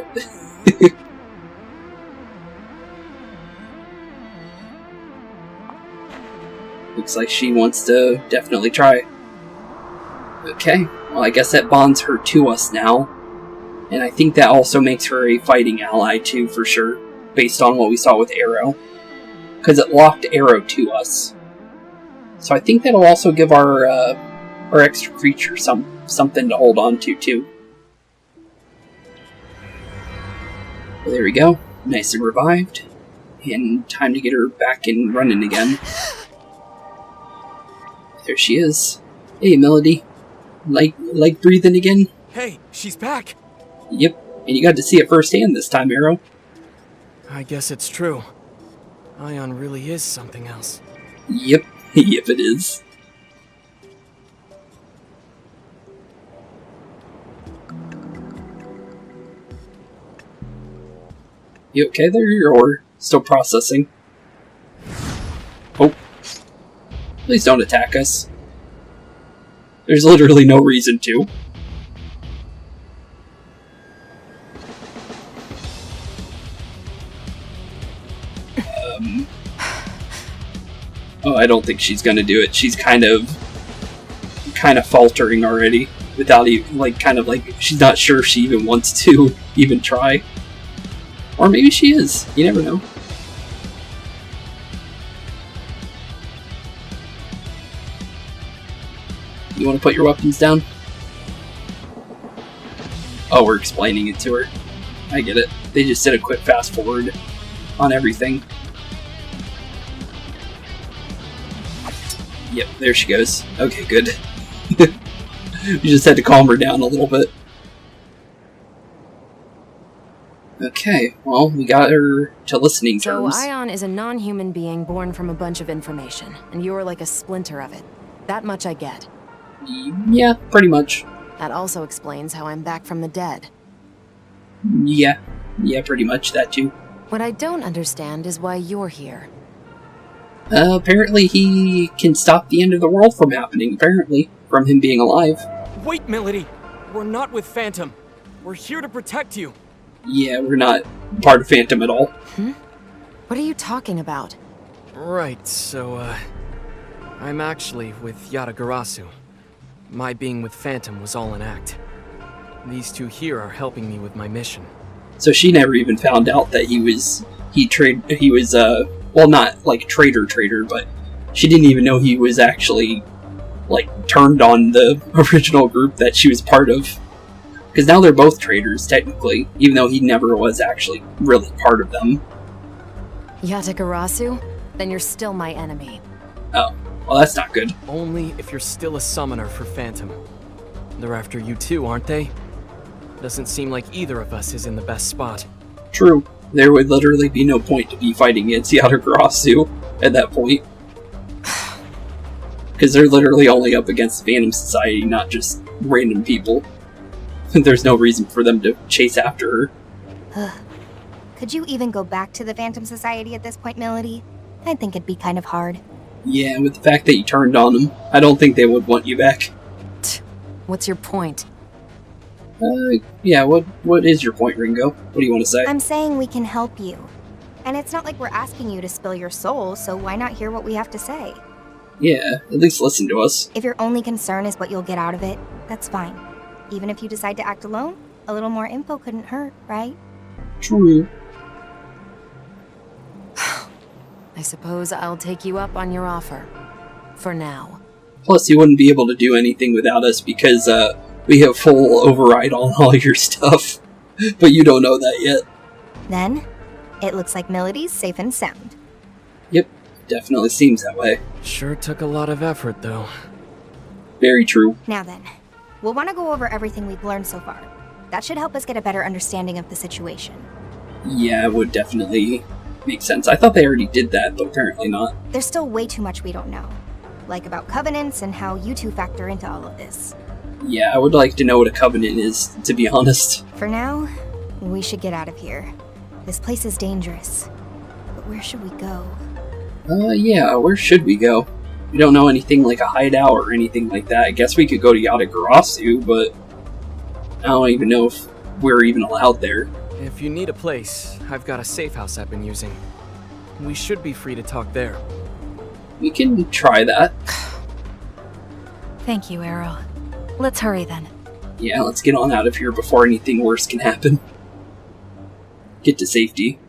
Looks like she wants to definitely try. Okay, well I guess that bonds her to us now. And I think that also makes her a fighting ally too, for sure. Based on what we saw with Arrow. Because it locked Arrow to us. So I think that'll also give our extra creature something to hold on to too. Well, there we go. Nice and revived. And time to get her back and running again. There she is. Hey, Melody. Like breathing again? Hey, she's back! Yep, and you got to see it firsthand this time, Arrow. I guess it's true. Aion really is something else. Yep, yep it is. You okay there, or still processing? Oh. Please don't attack us. There's literally no reason to. Oh, I don't think she's gonna do it. She's kind of faltering already, without even, kind of she's not sure if she even wants to even try. Or maybe she is. You never know. You want to put your weapons down? Oh, we're explaining it to her. I get it. They just did a quick fast forward on everything. Yep, there she goes. Okay, good. You just had to calm her down a little bit. Okay, well, we got her to listening terms. So Aion is a non-human being born from a bunch of information, and you're like a splinter of it. That much I get. Yeah, pretty much. That also explains how I'm back from the dead. Yeah, pretty much, that too. What I don't understand is why you're here. Apparently he can stop the end of the world from happening, apparently, from him being alive. Wait, Melody! We're not with Phantom. We're here to protect you. Yeah, we're not part of Phantom at all. What are you talking about? Right, so, I'm actually with Yatagarasu. My being with Phantom was all an act. These two here are helping me with my mission. So she never even found out that well, not like traitor, but she didn't even know he was actually, like, turned on the original group that she was part of. Because now they're both traitors, technically, even though he never was actually really part of them. Yatagarasu? Then you're still my enemy. Oh, well, that's not good. Only if you're still a summoner for Phantom. They're after you too, aren't they? Doesn't seem like either of us is in the best spot. True. There would literally be no point to be fighting against Yatagarasu at that point. Because they're literally only up against the Phantom Society, not just random people. There's no reason for them to chase after her. Could you even go back to the Phantom Society at this point, Melody? I think it'd be kind of hard. Yeah, with the fact that you turned on them, I don't think they would want you back. What's your point? Yeah, what is your point, Ringo? What do you want to say? I'm saying we can help you. And it's not like we're asking you to spill your soul, so why not hear what we have to say? Yeah, at least listen to us. If your only concern is what you'll get out of it, that's fine. Even if you decide to act alone, a little more info couldn't hurt, right? True. I suppose I'll take you up on your offer. For now. Plus, you wouldn't be able to do anything without us because, we have full override on all your stuff. But you don't know that yet. Then, it looks like Melody's safe and sound. Yep, definitely seems that way. Sure took a lot of effort, though. Very true. Now then, we'll want to go over everything we've learned so far. That should help us get a better understanding of the situation. Yeah, it would definitely make sense. I thought they already did that, but apparently not. There's still way too much we don't know. Like about covenants and how you two factor into all of this. Yeah, I would like to know what a covenant is, to be honest. For now, we should get out of here. This place is dangerous. But where should we go? Yeah, where should we go? We don't know anything like a hideout or anything like that. I guess we could go to Yatagarasu, but I don't even know if we're even allowed there. If you need a place, I've got a safe house I've been using. We should be free to talk there. We can try that. Thank you, Arrow. Let's hurry then. Yeah, let's get on out of here before anything worse can happen. Get to safety.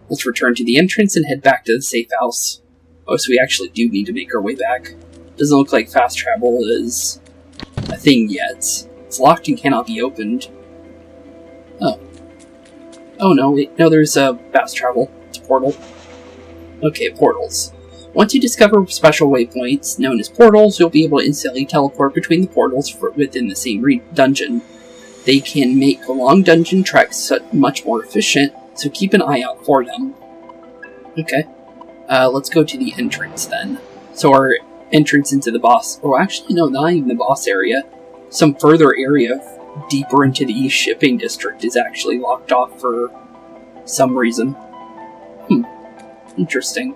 Let's return to the entrance and head back to the safe house. Oh, so we actually do need to make our way back. Doesn't look like fast travel is a thing yet. It's locked and cannot be opened. Oh. Oh no, wait, no, there's fast travel. It's a portal. Okay, portals. Once you discover special waypoints, known as portals, you'll be able to instantly teleport between the portals within the same dungeon. They can make long dungeon treks much more efficient, so keep an eye out for them. Okay. Let's go to the entrance then. So our entrance into the boss... Oh, actually, no, not even the boss area. Some further area deeper into the East Shipping District is actually locked off for some reason. Interesting.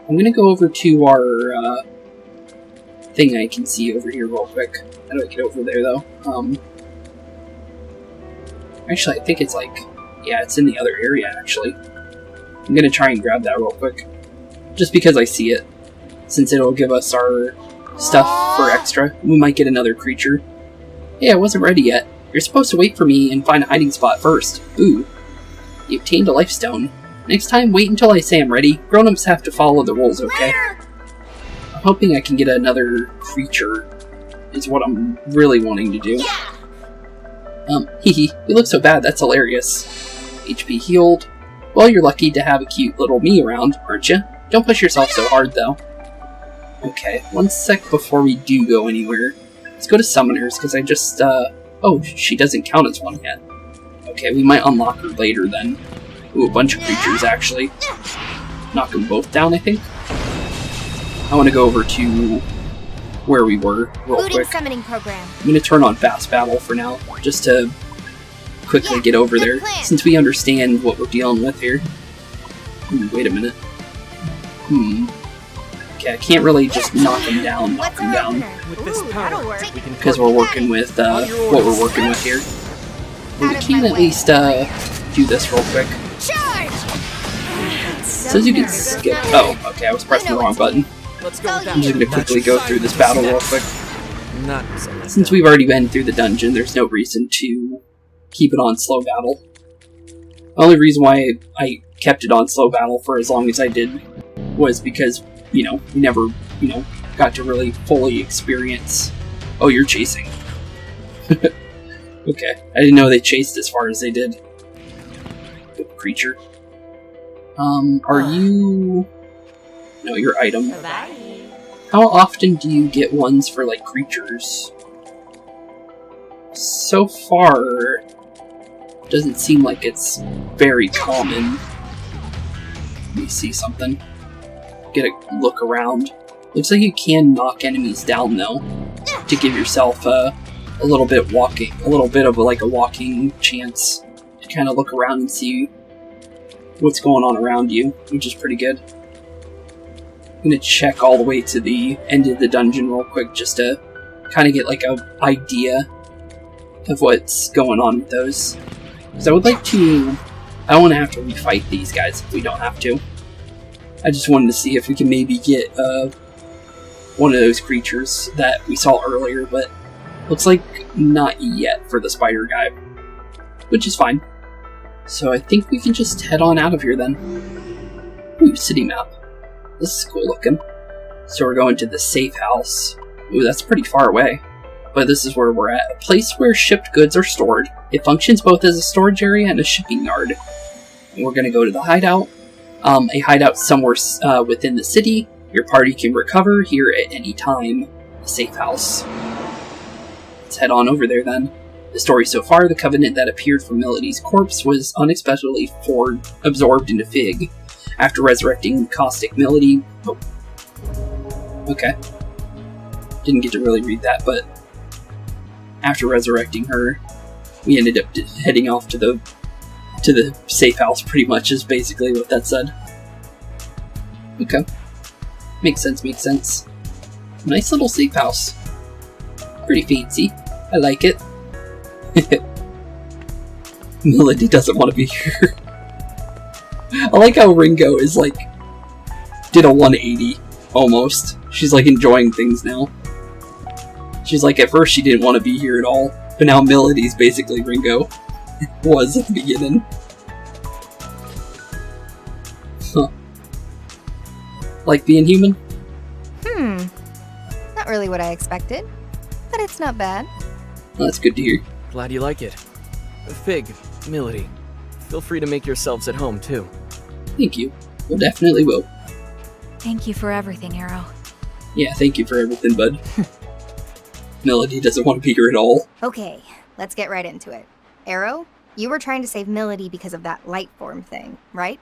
I'm gonna go over to our, thing I can see over here real quick. How do I get over there, though? Actually, I think it's like... Yeah, it's in the other area, actually. I'm gonna try and grab that real quick. Just because I see it. Since it'll give us our stuff for extra. We might get another creature. Hey, I wasn't ready yet. You're supposed to wait for me and find a hiding spot first. Ooh. You obtained a life stone. Next time, wait until I say I'm ready. Grown-ups have to follow the rules, okay? I'm hoping I can get another creature, is what I'm really wanting to do. Hehe, you look so bad, that's hilarious. HP healed. Well, you're lucky to have a cute little me around, aren't you? Don't push yourself so hard, though. Okay, one sec before we do go anywhere. Let's go to Summoners, because I just, Oh, she doesn't count as one yet. Okay, we might unlock her later, then. Ooh, a bunch of creatures, actually. Knock them both down, I think. I want to go over to where we were, real quick. Summoning program. I'm going to turn on Fast Battle for now, just to quickly get over there, since we understand what we're dealing with here. Ooh, wait a minute. Okay, I can't really just knock him down, With this power, because we're working with, what we're working with here. But we can at least, do this real quick. Says you can skip. Oh, okay, I was pressing the wrong button. Let's go with that. I'm just gonna quickly go through this battle real quick. Not so much Since we've already been through the dungeon, there's no reason to keep it on slow battle. The only reason why I kept it on slow battle for as long as I did was because, we never, got to really fully experience... Oh, you're chasing. Okay, I didn't know they chased as far as they did. Good creature. Are you... No, your item. How often do you get ones for, creatures? So far, doesn't seem like it's very common. Let me see something. Get a look around. Looks like you can knock enemies down, though, to give yourself a little bit of a walking chance to kind of look around and see what's going on around you, which is pretty good. I'm gonna check all the way to the end of the dungeon real quick just to kind of get an idea of what's going on with those. Because I would like to... I don't want to have to refight these guys if we don't have to. I just wanted to see if we can maybe get one of those creatures that we saw earlier, but looks like not yet for the spider guy, which is fine. So I think we can just head on out of here then. Ooh, city map. This is cool looking. So we're going to the safe house. Ooh, that's pretty far away. But this is where we're at. A place where shipped goods are stored. It functions both as a storage area and a shipping yard. And we're going to go to the hideout. A hideout somewhere within the city. Your party can recover here at any time. The safe house. Let's head on over there then. The story so far, the covenant that appeared from Melody's corpse was unexpectedly absorbed into Fig. After resurrecting caustic Melody... Oh. Okay. Didn't get to really read that, but... After resurrecting her, we ended up heading off to the safe house, pretty much, is basically what that said. Okay. Makes sense. Nice little safe house. Pretty fancy. I like it. Melody doesn't want to be here. I like how Ringo is did a 180, almost. She's enjoying things now. She's at first she didn't want to be here at all, but now Melody's basically Ringo. Was at the beginning. Huh. Like being human? Not really what I expected, but it's not bad. Well, that's good to hear. Glad you like it. Fig, Melody, feel free to make yourselves at home, too. Thank you. We'll definitely will. Thank you for everything, Arrow. Yeah, thank you for everything, bud. Melody doesn't want to be here at all. Okay, let's get right into it. Arrow, you were trying to save Melody because of that light form thing, right?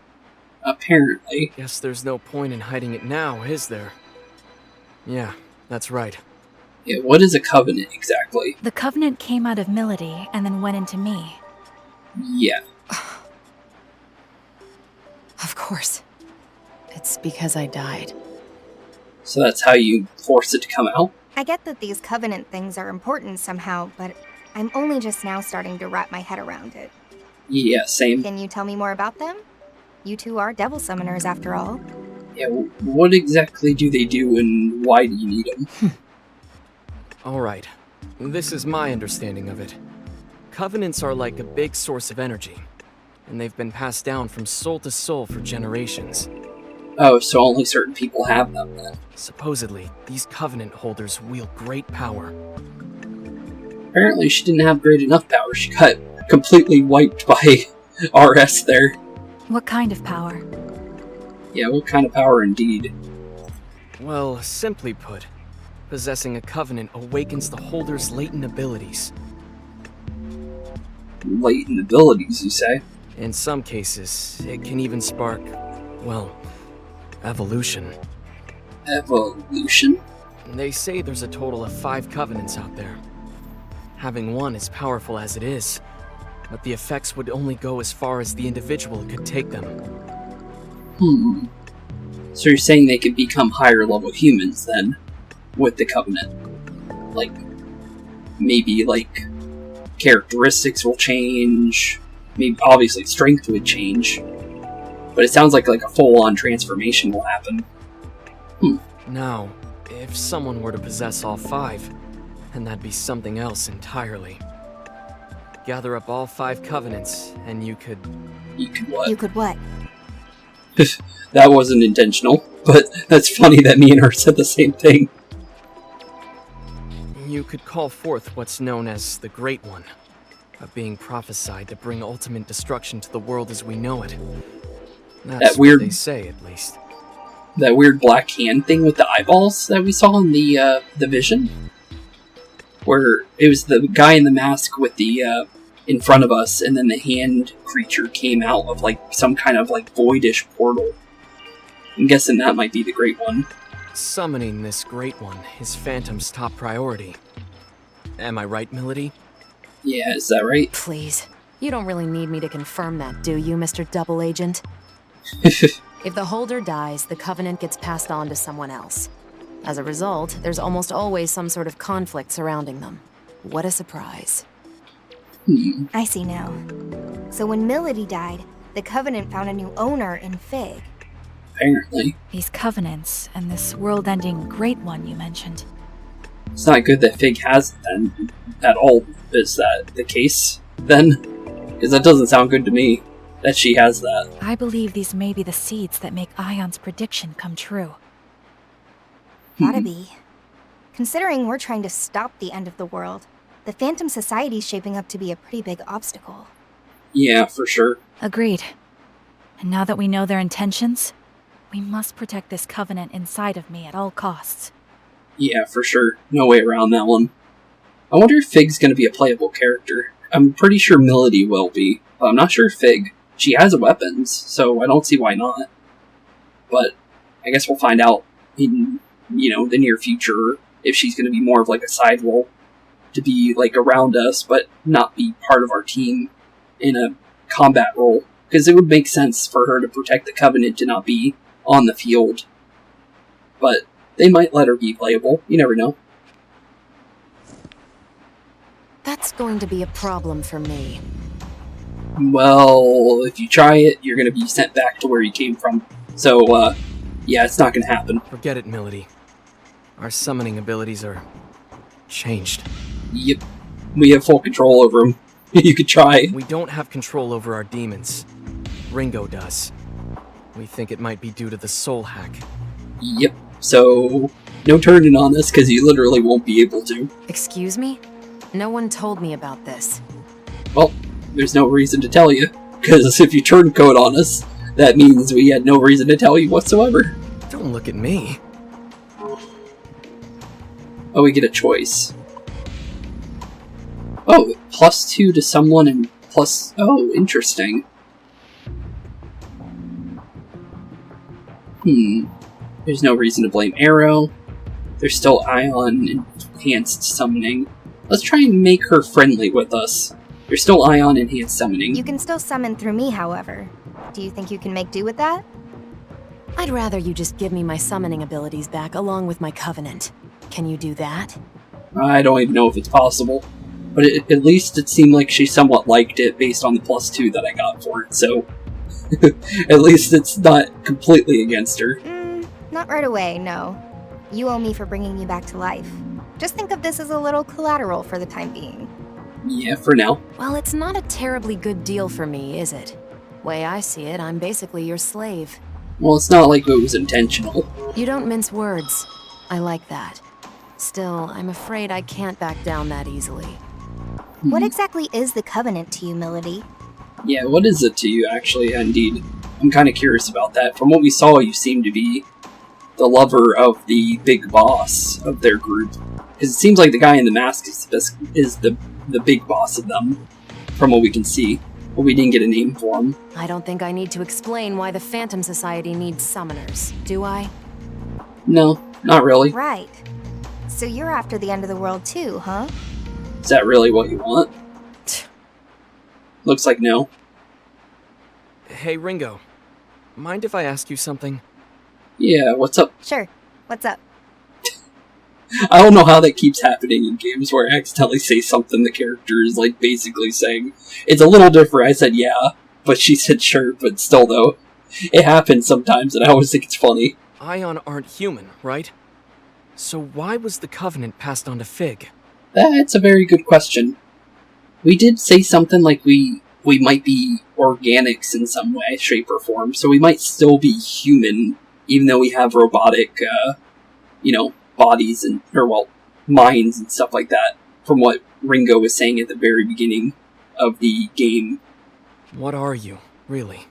Apparently. Guess there's no point in hiding it now, is there? Yeah, that's right. Yeah, what is a covenant exactly? The covenant came out of Melody and then went into me. Yeah. Of course. It's because I died. So that's how you force it to come out? I get that these covenant things are important somehow, but I'm only just now starting to wrap my head around it. Yeah, same. Can you tell me more about them? You two are devil summoners after all. Yeah, what exactly do they do and why do you need them? Alright, this is my understanding of it. Covenants are like a big source of energy, and they've been passed down from soul to soul for generations. Oh, so only certain people have them then? Supposedly, these covenant holders wield great power. Apparently she didn't have great enough power. She got completely wiped by RS there. What kind of power? Yeah, what kind of power indeed? Well, simply put, possessing a covenant awakens the holder's latent abilities. Latent abilities, you say? In some cases, it can even spark, well, evolution. Evolution? They say there's a total of 5 covenants out there. Having one is powerful as it is, but the effects would only go as far as the individual could take them. So you're saying they could become higher level humans then, with the covenant? Maybe characteristics will change, maybe obviously strength would change, but it sounds like a full-on transformation will happen. Now, if someone were to possess all 5, then that'd be something else entirely. Gather up all 5 covenants, and you could... You could what? You could what? That wasn't intentional, but that's funny that me and her said the same thing. You could call forth what's known as the Great One, a being prophesied to bring ultimate destruction to the world as we know it. That's That weird... what they say, at least. That weird black hand thing with the eyeballs that we saw in the vision? Where it was the guy in the mask with the, in front of us, and then the hand creature came out of, like, some kind of, like, voidish portal. I'm guessing that might be the Great One. Summoning this Great One is Phantom's top priority. Am I right, Milady? Yeah, is that right? Please. You don't really need me to confirm that, do you, Mr. Double Agent? If the holder dies, the Covenant gets passed on to someone else. As a result, there's almost always some sort of conflict surrounding them. What a surprise. I see now. So when Milady died, the Covenant found a new owner in Fig. Apparently. These covenants and this world-ending Great One you mentioned. It's not good that Fig has it then, at all. Is that the case, then? Because that doesn't sound good to me, that she has that. I believe these may be the seeds that make Aion's prediction come true. Gotta be. Considering we're trying to stop the end of the world, the Phantom Society's shaping up to be a pretty big obstacle. Yeah, for sure. Agreed. And now that we know their intentions, we must protect this covenant inside of me at all costs. Yeah, for sure. No way around that one. I wonder if Fig's gonna be a playable character. I'm pretty sure Milady will be, but I'm not sure Fig. She has weapons, so I don't see why not. But I guess we'll find out in, the near future if she's gonna be more of like a side role to be like around us, but not be part of our team in a combat role. Because it would make sense for her to protect the Covenant to not be on the field. But they might let her be playable. You never know. That's going to be a problem for me. Well, if you try it, you're going to be sent back to where you came from. So, yeah, it's not going to happen. Forget it, Milady. Our summoning abilities are... changed. Yep. We have full control over them. You could try. We don't have control over our demons. Ringo does. We think it might be due to the soul hack. Yep. So, no turning on us, because you literally won't be able to. Excuse me? No one told me about this. Well, there's no reason to tell you, because if you turncoat on us, that means we had no reason to tell you whatsoever. Don't look at me. Oh, we get a choice. Oh, +2 to someone and plus... Oh, interesting. There's no reason to blame Arrow. There's still Aion enhanced summoning. Let's try and make her friendly with us. There's still Aion enhanced summoning. You can still summon through me, however. Do you think you can make do with that? I'd rather you just give me my summoning abilities back along with my Covenant. Can you do that? I don't even know if it's possible. But at least it seemed like she somewhat liked it based on the +2 that I got for it, so... at least it's not completely against her. Not right away, no. You owe me for bringing you back to life. Just think of this as a little collateral for the time being. Yeah, for now. Well, it's not a terribly good deal for me, is it? Way I see it, I'm basically your slave. Well, it's not like it was intentional. You don't mince words. I like that. Still, I'm afraid I can't back down that easily. What exactly is the Covenant to you, Milady? Yeah, what is it to you, actually, indeed? I'm kind of curious about that. From what we saw, you seem to be the lover of the big boss of their group. Because it seems like the guy in the mask is the big boss of them, from what we can see. But we didn't get a name for him. I don't think I need to explain why the Phantom Society needs summoners, do I? No, not really. Right. So you're after the end of the world too, huh? Is that really what you want? Looks like no. Hey, Ringo. Mind if I ask you something? Yeah, what's up? Sure. What's up? I don't know how that keeps happening in games where I accidentally say something the character is, like, basically saying. It's a little different. I said yeah, but she said sure, but still, though. It happens sometimes, and I always think it's funny. Aion aren't human, right? So why was the Covenant passed on to Fig? That's a very good question. We did say something like we might be organics in some way, shape, or form, so we might still be human, even though we have robotic, bodies minds and stuff like that, from what Ringo was saying at the very beginning of the game. What are you, really?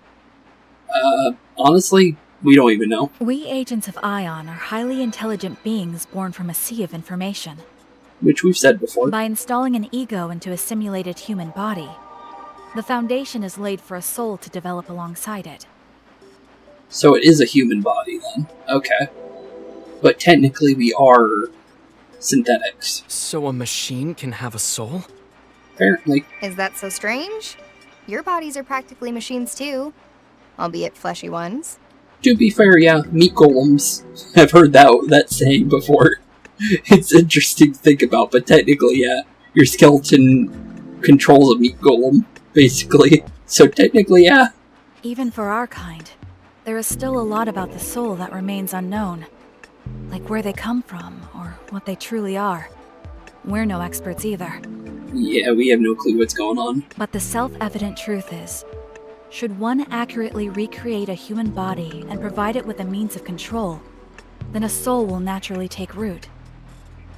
Honestly, we don't even know. We agents of Aion are highly intelligent beings born from a sea of information. Which we've said before. By installing an ego into a simulated human body, the foundation is laid for a soul to develop alongside it. So it is a human body, then. Okay. But technically we are synthetics. So a machine can have a soul? Apparently. Is that so strange? Your bodies are practically machines too, albeit fleshy ones. To be fair, yeah, meat golems. I've heard that saying before. It's interesting to think about, but technically, yeah, your skeleton controls a meat golem, basically. So technically, yeah. Even for our kind, there is still a lot about the soul that remains unknown. Like where they come from, or what they truly are. We're no experts either. Yeah, we have no clue what's going on. But the self-evident truth is, should one accurately recreate a human body and provide it with a means of control, then a soul will naturally take root.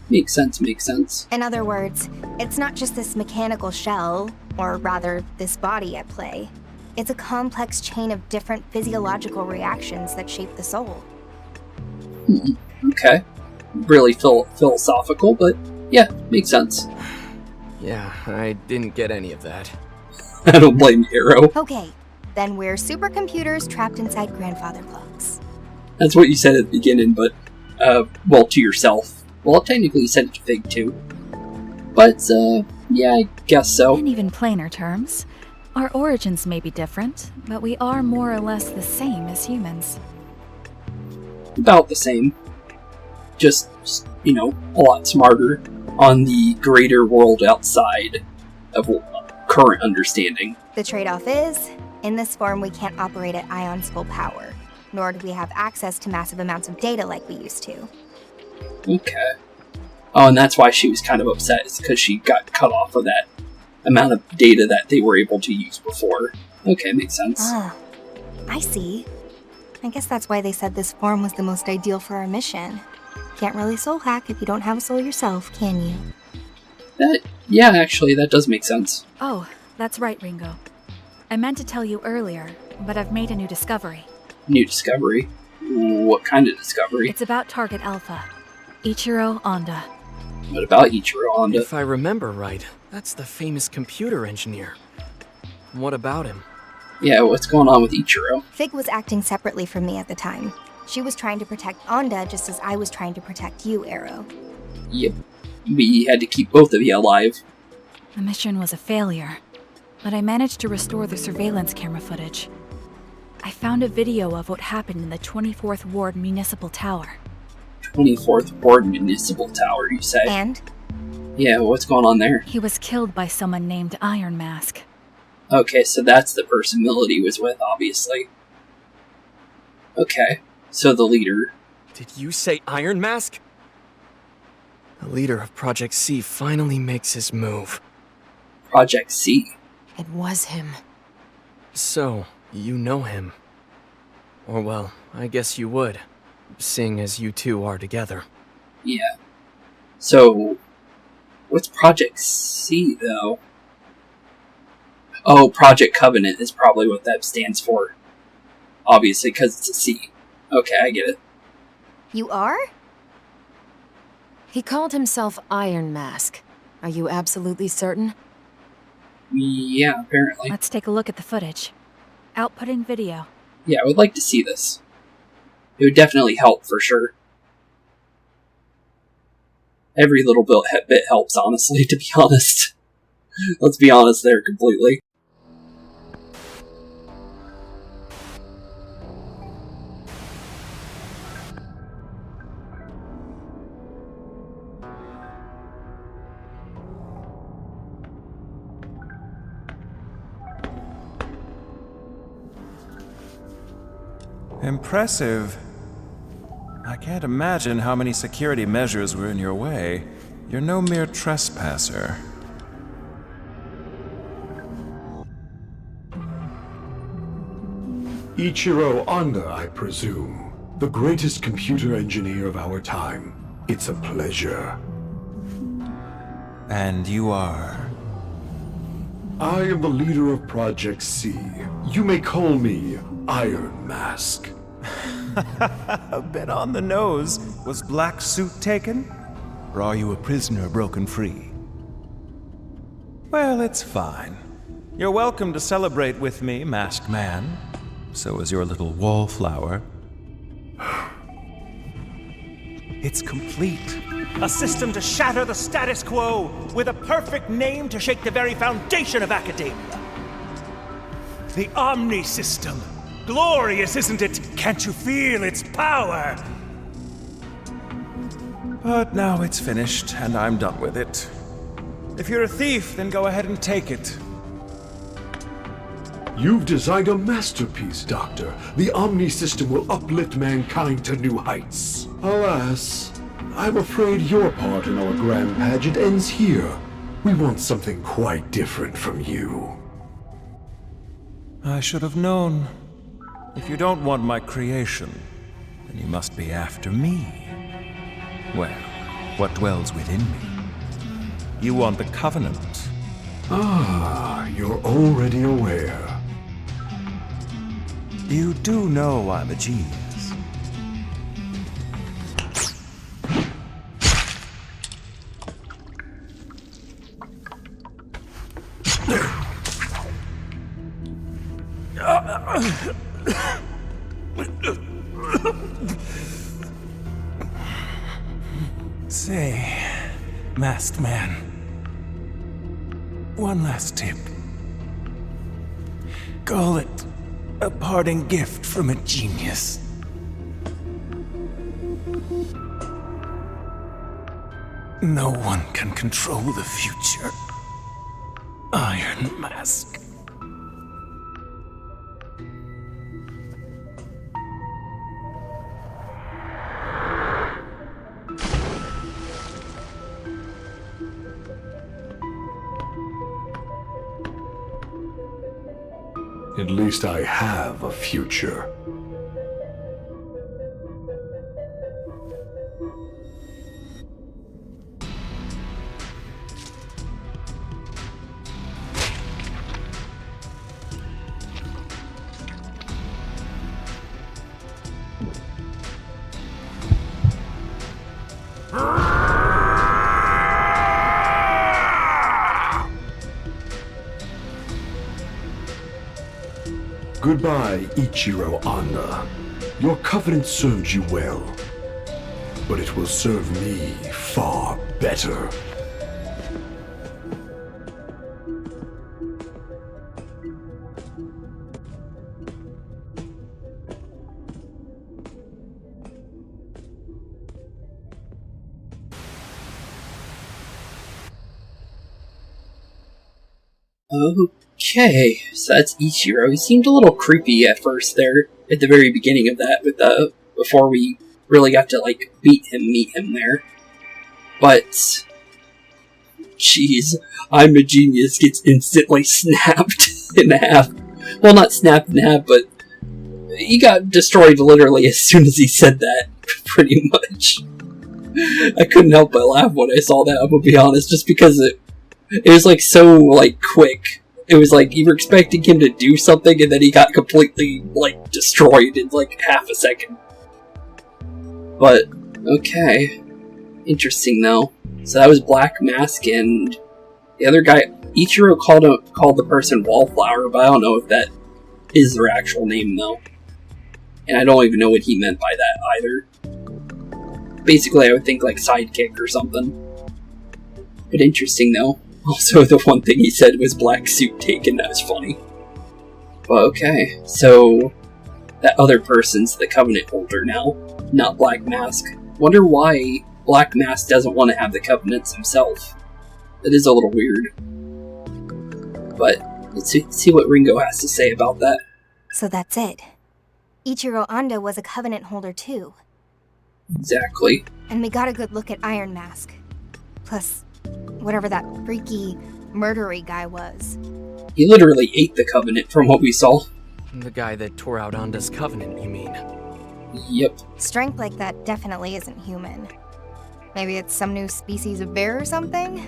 Makes sense. In other words, it's not just this mechanical shell, or rather, this body at play. It's a complex chain of different physiological reactions that shape the soul. Okay. Really philosophical, but yeah, makes sense. Yeah, I didn't get any of that. I don't blame Arrow. Okay, then we're supercomputers trapped inside grandfather clocks. That's what you said at the beginning, but, to yourself. Well, technically you said it to Fig too. But, yeah, I guess so. In even plainer terms, our origins may be different, but we are more or less the same as humans. About the same. Just, a lot smarter on the greater world outside of current understanding. The trade-off is, in this form we can't operate at Aion's full power, nor do we have access to massive amounts of data like we used to. Okay. Oh, and that's why she was kind of upset, is because she got cut off of that amount of data that they were able to use before. Okay, makes sense. Ah, I see. I guess that's why they said this form was the most ideal for our mission. Can't really soul hack if you don't have a soul yourself, can you? Actually, that does make sense. Oh, that's right, Ringo. I meant to tell you earlier, but I've made a new discovery. New discovery? What kind of discovery? It's about Target Alpha, Ichiro Honda. What about Ichiro Honda? If I remember right, that's the famous computer engineer. What about him? Yeah, what's going on with Ichiro? Fig was acting separately from me at the time. She was trying to protect Onda just as I was trying to protect you, Arrow. Yep. We had to keep both of you alive. The mission was a failure, but I managed to restore the surveillance camera footage. I found a video of what happened in the 24th Ward Municipal Tower. 24th Ward Municipal Tower, you say? And? Yeah, what's going on there? He was killed by someone named Iron Mask. Okay, so that's the person Melody was with, obviously. Okay, so the leader. Did you say Iron Mask? The leader of Project C finally makes his move. Project C? It was him. So, you know him. Or well, I guess you would, seeing as you two are together. Yeah. So, what's Project C, though? Oh, Project Covenant is probably what that stands for. Obviously, because it's a C. Okay, I get it. You are? He called himself Iron Mask. Are you absolutely certain? Yeah, apparently. Let's take a look at the footage. Outputting video. Yeah, I would like to see this. It would definitely help, for sure. Every little bit helps, honestly, to be honest. Let's be honest there completely. Impressive. can't imagine how many security measures were in your way. You're no mere trespasser. Ichiro Honda, I presume. The greatest computer engineer of our time. It's a pleasure. And you are? I am the leader of Project C. You may call me Iron Mask. A bit on the nose. Was Black Suit taken? Or are you a prisoner broken free? Well, it's fine. You're welcome to celebrate with me, Masked Man. So is your little wallflower. It's complete. A system to shatter the status quo, with a perfect name to shake the very foundation of academia. The Omni System. Glorious, isn't it? Can't you feel its power? But now it's finished, and I'm done with it. If you're a thief, then go ahead and take it. You've designed a masterpiece, Doctor. The Omni System will uplift mankind to new heights. Alas, I'm afraid your part in our grand pageant ends here. We want something quite different from you. I should have known. If you don't want my creation, then you must be after me. Well, what dwells within me? You want the Covenant. Ah, you're already aware. You do know I'm a genius. Say, Masked Man, one last tip. Call it a parting gift from a genius. No one can control the future. Iron Mask. At least I have a future. Goodbye, Ichiro Honda. Your covenant served you well, but it will serve me far better. Okay, so that's Ichiro. He seemed a little creepy at first there, at the very beginning of that, with before we really got to, like, meet him there. But, jeez, I'm a genius gets instantly snapped in half. Well, not snapped in half, but he got destroyed literally as soon as he said that, pretty much. I couldn't help but laugh when I saw that, I'm gonna be honest, just because it was, like, so, like, quick. It was like, you were expecting him to do something, and then he got completely, like, destroyed in, like, half a second. But, okay. Interesting, though. So that was Black Mask, and the other guy, Ichiro called the person Wallflower, but I don't know if that is their actual name, though. And I don't even know what he meant by that, either. Basically, I would think, like, sidekick or something. But interesting, though. Also, the one thing he said was Black Suit taken, that was funny. But okay, so that other person's the Covenant holder now, not Black Mask. Wonder why Black Mask doesn't want to have the Covenants himself. That is a little weird. But let's see what Ringo has to say about that. So that's it. Ichiro Honda was a Covenant holder too. Exactly. And we got a good look at Iron Mask. Plus, whatever that freaky, murdery guy was. He literally ate the Covenant from what we saw. The guy that tore out Onda's covenant, you mean? Yep. Strength like that definitely isn't human. Maybe it's some new species of bear or something?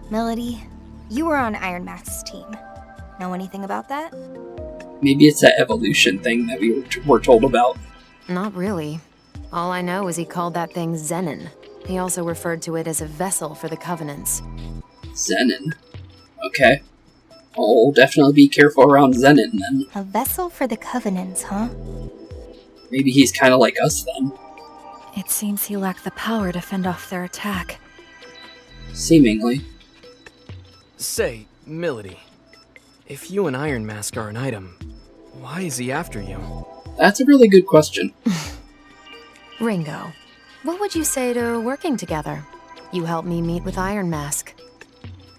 Melody, you were on Iron Mask's team. Know anything about that? Maybe it's that evolution thing that we were told about. Not really. All I know is he called that thing Zenon. He also referred to it as a vessel for the Covenants. Zenon. Okay. I'll definitely be careful around Zenon then. A vessel for the Covenants, huh? Maybe he's kind of like us then. It seems he lacked the power to fend off their attack. Seemingly. Say, Milady, if you and Iron Mask are an item, why is he after you? That's a really good question. Ringo, what would you say to working together? You help me meet with Iron Mask.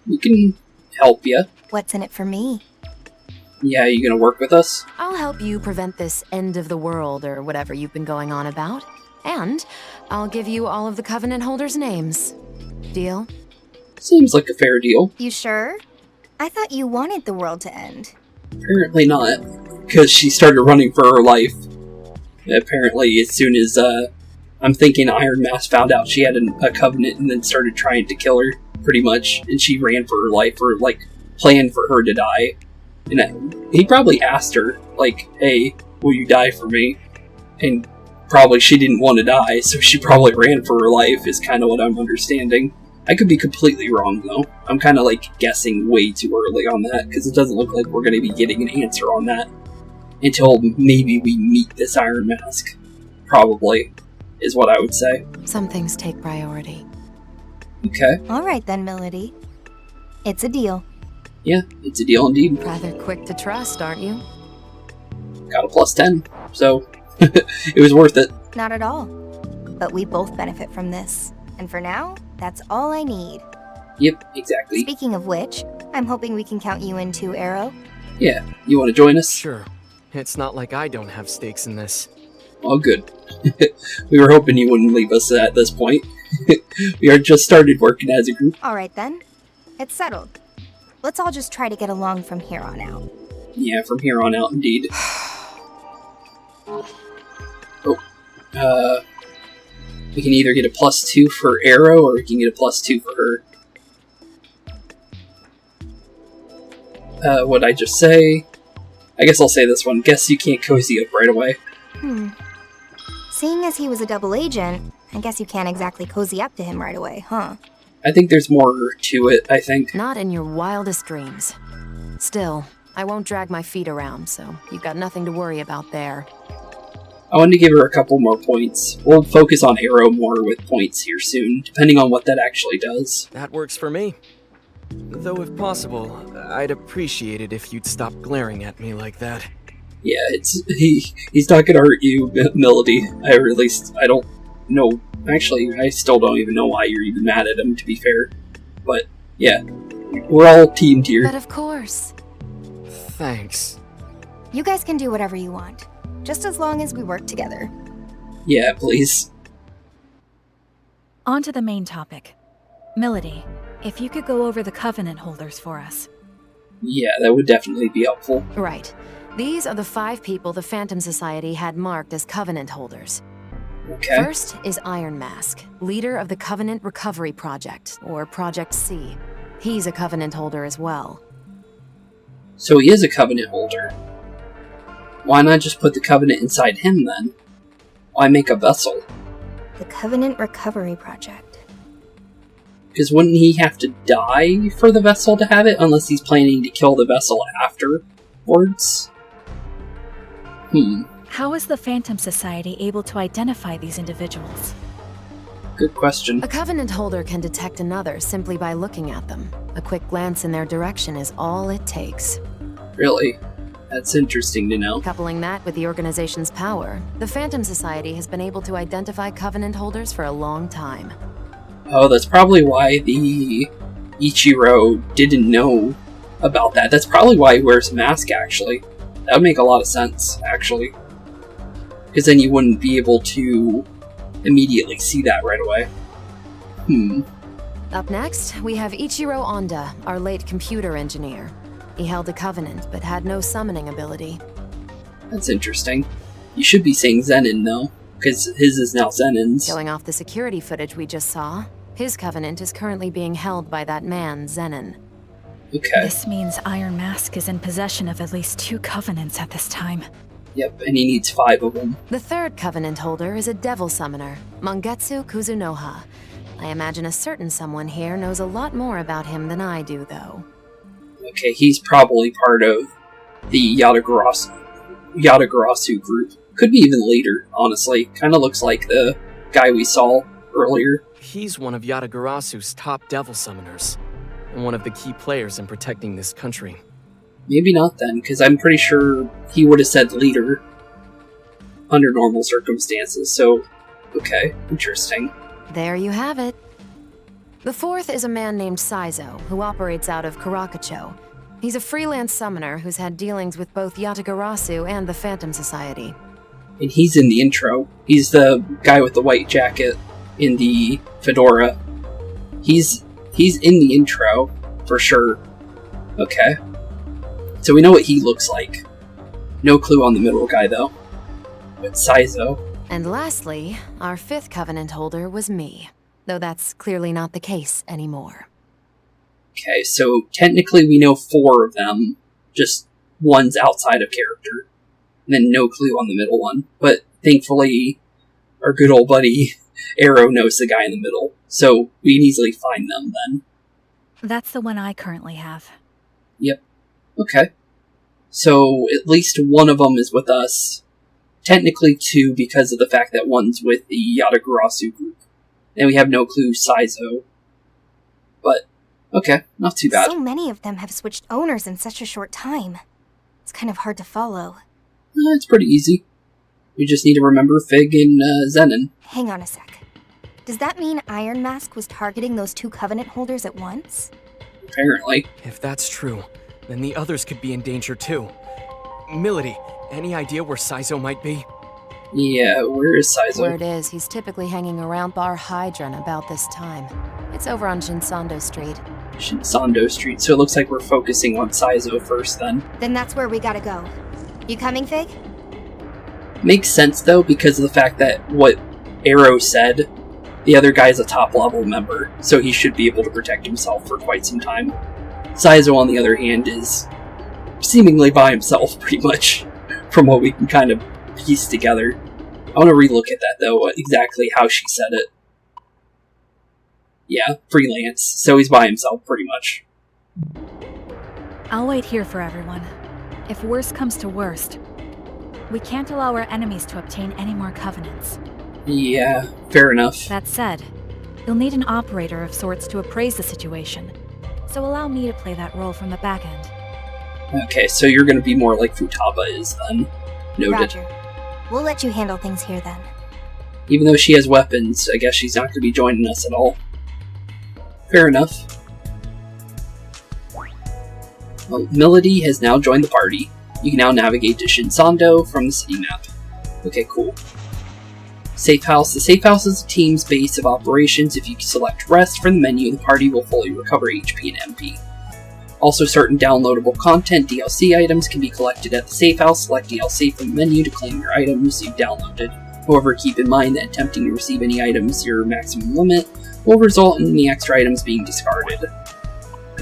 We can help you. What's in it for me? Yeah, you gonna work with us? I'll help you prevent this end of the world or whatever you've been going on about. And I'll give you all of the Covenant holders' names. Deal? Seems like a fair deal. You sure? I thought you wanted the world to end. Apparently not, because she started running for her life. Apparently, as soon as, I'm thinking Iron Mask found out she had a Covenant and then started trying to kill her, pretty much, and she ran for her life, or, like, planned for her to die. And he probably asked her, like, hey, will you die for me? And probably she didn't want to die, so she probably ran for her life, is kind of what I'm understanding. I could be completely wrong, though. I'm kind of, like, guessing way too early on that, because it doesn't look like we're going to be getting an answer on that until maybe we meet this Iron Mask. Probably, is what I would say. Some things take priority. Okay. Alright then, Melody. It's a deal. Yeah, it's a deal indeed. Rather quick to trust, aren't you? Got a plus 10, so it was worth it. Not at all. But we both benefit from this. And for now, that's all I need. Yep, exactly. Speaking of which, I'm hoping we can count you in too, Arrow. Yeah, you want to join us? Sure. It's not like I don't have stakes in this. Oh, good. We were hoping you wouldn't leave us at this point. We are just started working as a group. Alright then. It's settled. Let's all just try to get along from here on out. Yeah, from here on out, indeed. We can either get a +2 for Arrow, or we can get a +2 for her. What'd I just say? I guess I'll say this one. Guess you can't cozy up right away. Seeing as he was a double agent, I guess you can't exactly cozy up to him right away, huh? I think there's more to it, I think. Not in your wildest dreams. Still, I won't drag my feet around, so you've got nothing to worry about there. I wanted to give her a couple more points. We'll focus on Arrow more with points here soon, depending on what that actually does. That works for me. Though if possible, I'd appreciate it if you'd stop glaring at me like that. Yeah, he's not gonna hurt you, Melody. I don't know. Actually, I still don't even know why you're even mad at him, to be fair. But, yeah. We're all teamed here. But of course. Thanks. You guys can do whatever you want. Just as long as we work together. Yeah, please. On to the main topic. Melody, if you could go over the Covenant holders for us. Yeah, that would definitely be helpful. Right. These are the 5 people the Phantom Society had marked as Covenant holders. Okay. First is Iron Mask, leader of the Covenant Recovery Project, or Project C. He's a Covenant holder as well. So he is a Covenant holder. Why not just put the Covenant inside him, then? Why make a vessel? The Covenant Recovery Project. Because wouldn't he have to die for the vessel to have it, unless he's planning to kill the vessel afterwards? How is the Phantom Society able to identify these individuals? Good question. A Covenant holder can detect another simply by looking at them. A quick glance in their direction is all it takes. Really? That's interesting to know. Coupling that with the organization's power, the Phantom Society has been able to identify Covenant holders for a long time. Oh, that's probably why the Ichiro didn't know about that. That's probably why he wears a mask, actually. That would make a lot of sense, actually. Because then you wouldn't be able to immediately see that right away. Up next, we have Ichiro Onda, our late computer engineer. He held a covenant, but had no summoning ability. That's interesting. You should be saying Zenin, though, because his is now Zenin's. Going off the security footage we just saw, his covenant is currently being held by that man, Zenin. Okay. This means Iron Mask is in possession of at least 2 covenants at this time. Yep, and he needs 5 of them. The third covenant holder is a devil summoner, Mangetsu Kuzunoha. I imagine a certain someone here knows a lot more about him than I do, though. Okay, he's probably part of the Yatagarasu group. Could be even later, honestly. Kinda looks like the guy we saw earlier. He's one of Yatagarasu's top devil summoners, and one of the key players in protecting this country. Maybe not then, because I'm pretty sure he would have said leader under normal circumstances, so... Okay, interesting. There you have it. The fourth is a man named Saizo, who operates out of Karakacho. He's a freelance summoner who's had dealings with both Yatagarasu and the Phantom Society. And he's in the intro. He's the guy with the white jacket in the fedora. He's in the intro, for sure. Okay. So we know what he looks like. No clue on the middle guy, though. But Saizo. And lastly, our fifth covenant holder was me. Though that's clearly not the case anymore. Okay, so technically we know 4 of them. Just one's outside of character. And then no clue on the middle one. But thankfully, our good old buddy Arrow knows the guy in the middle. So we can easily find them then. That's the one I currently have. Yep. Okay. So at least one of them is with us. Technically 2 because of the fact that one's with the Yatagarasu group. And we have no clue Saizo. But, okay, not too bad. So many of them have switched owners in such a short time. It's kind of hard to follow. It's pretty easy. We just need to remember Fig and Zenin. Hang on a sec. Does that mean Iron Mask was targeting those 2 Covenant holders at once? Apparently. If that's true, then the others could be in danger too. Milady, any idea where Saizo might be? Yeah, where is Saizo? Word is, he's typically hanging around Bar Hydron about this time. It's over on Shinsando Street. Shinsando Street, so it looks like we're focusing on Saizo first then. Then that's where we gotta go. You coming, Fig? Makes sense though, because of the fact that what Arrow said, the other guy's a top level member, so he should be able to protect himself for quite some time. Saizo, on the other hand, is seemingly by himself, pretty much, from what we can kind of piece together. I want to relook at that, though, exactly how she said it. Yeah, freelance, so he's by himself, pretty much. I'll wait here for everyone. If worst comes to worst, we can't allow our enemies to obtain any more covenants. Yeah, fair enough. That said, you'll need an operator of sorts to appraise the situation, so allow me to play that role from the back end. Okay, so you're going to be more like Futaba is, then. Noted. Roger. We'll let you handle things here, then. Even though she has weapons, I guess she's not going to be joining us at all. Fair enough. Well, Milady has now joined the party. You can now navigate to Shinsando from the city map. Okay, cool. Safe House. The Safe House is the team's base of operations. If you select Rest from the menu, the party will fully recover HP and MP. Also, certain downloadable content, DLC items, can be collected at the Safe House. Select DLC from the menu to claim your items you've downloaded. However, keep in mind that attempting to receive any items your maximum limit will result in the extra items being discarded.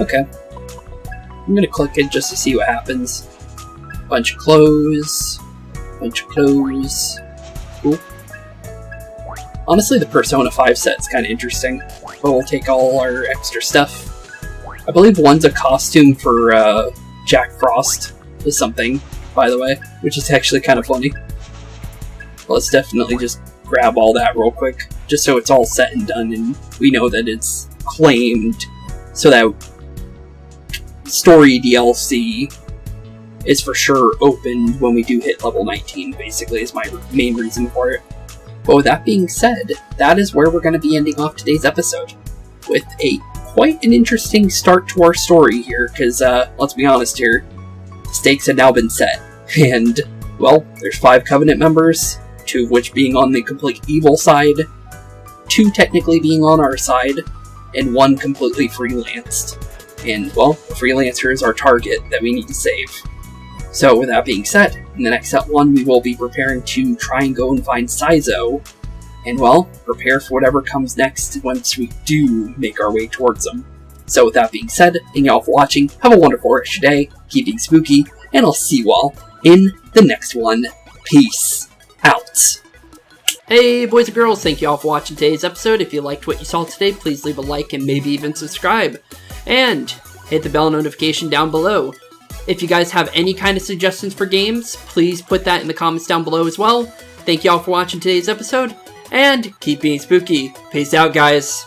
Okay. I'm gonna click it just to see what happens. Bunch of clothes. Bunch of clothes. Cool. Honestly, the Persona 5 set's kind of interesting, but we'll take all our extra stuff. I believe one's a costume for Jack Frost is something, by the way, which is actually kind of funny. Let's definitely just grab all that real quick, just so it's all set and done and we know that it's claimed, so that story DLC is for sure opened when we do hit level 19, basically, is my main reason for it. But with that being said, that is where we're going to be ending off today's episode, with quite an interesting start to our story here, because, let's be honest here, the stakes had now been set, and, well, there's 5 Covenant members, 2 of which being on the complete evil side, 2 technically being on our side, and 1 completely freelanced. And, well, Freelancer is our target that we need to save. So, with that being said, in the next set 1 we will be preparing to try and go and find Saizo, and, well, prepare for whatever comes next once we do make our way towards them. So with that being said, thank you all for watching, have a wonderful rest of your day, keep being spooky, and I'll see you all in the next one. Peace out. Hey boys and girls, thank you all for watching today's episode. If you liked what you saw today, please leave a like and maybe even subscribe. And hit the bell notification down below. If you guys have any kind of suggestions for games, please put that in the comments down below as well. Thank you all for watching today's episode, and keep being spooky. Peace out, guys.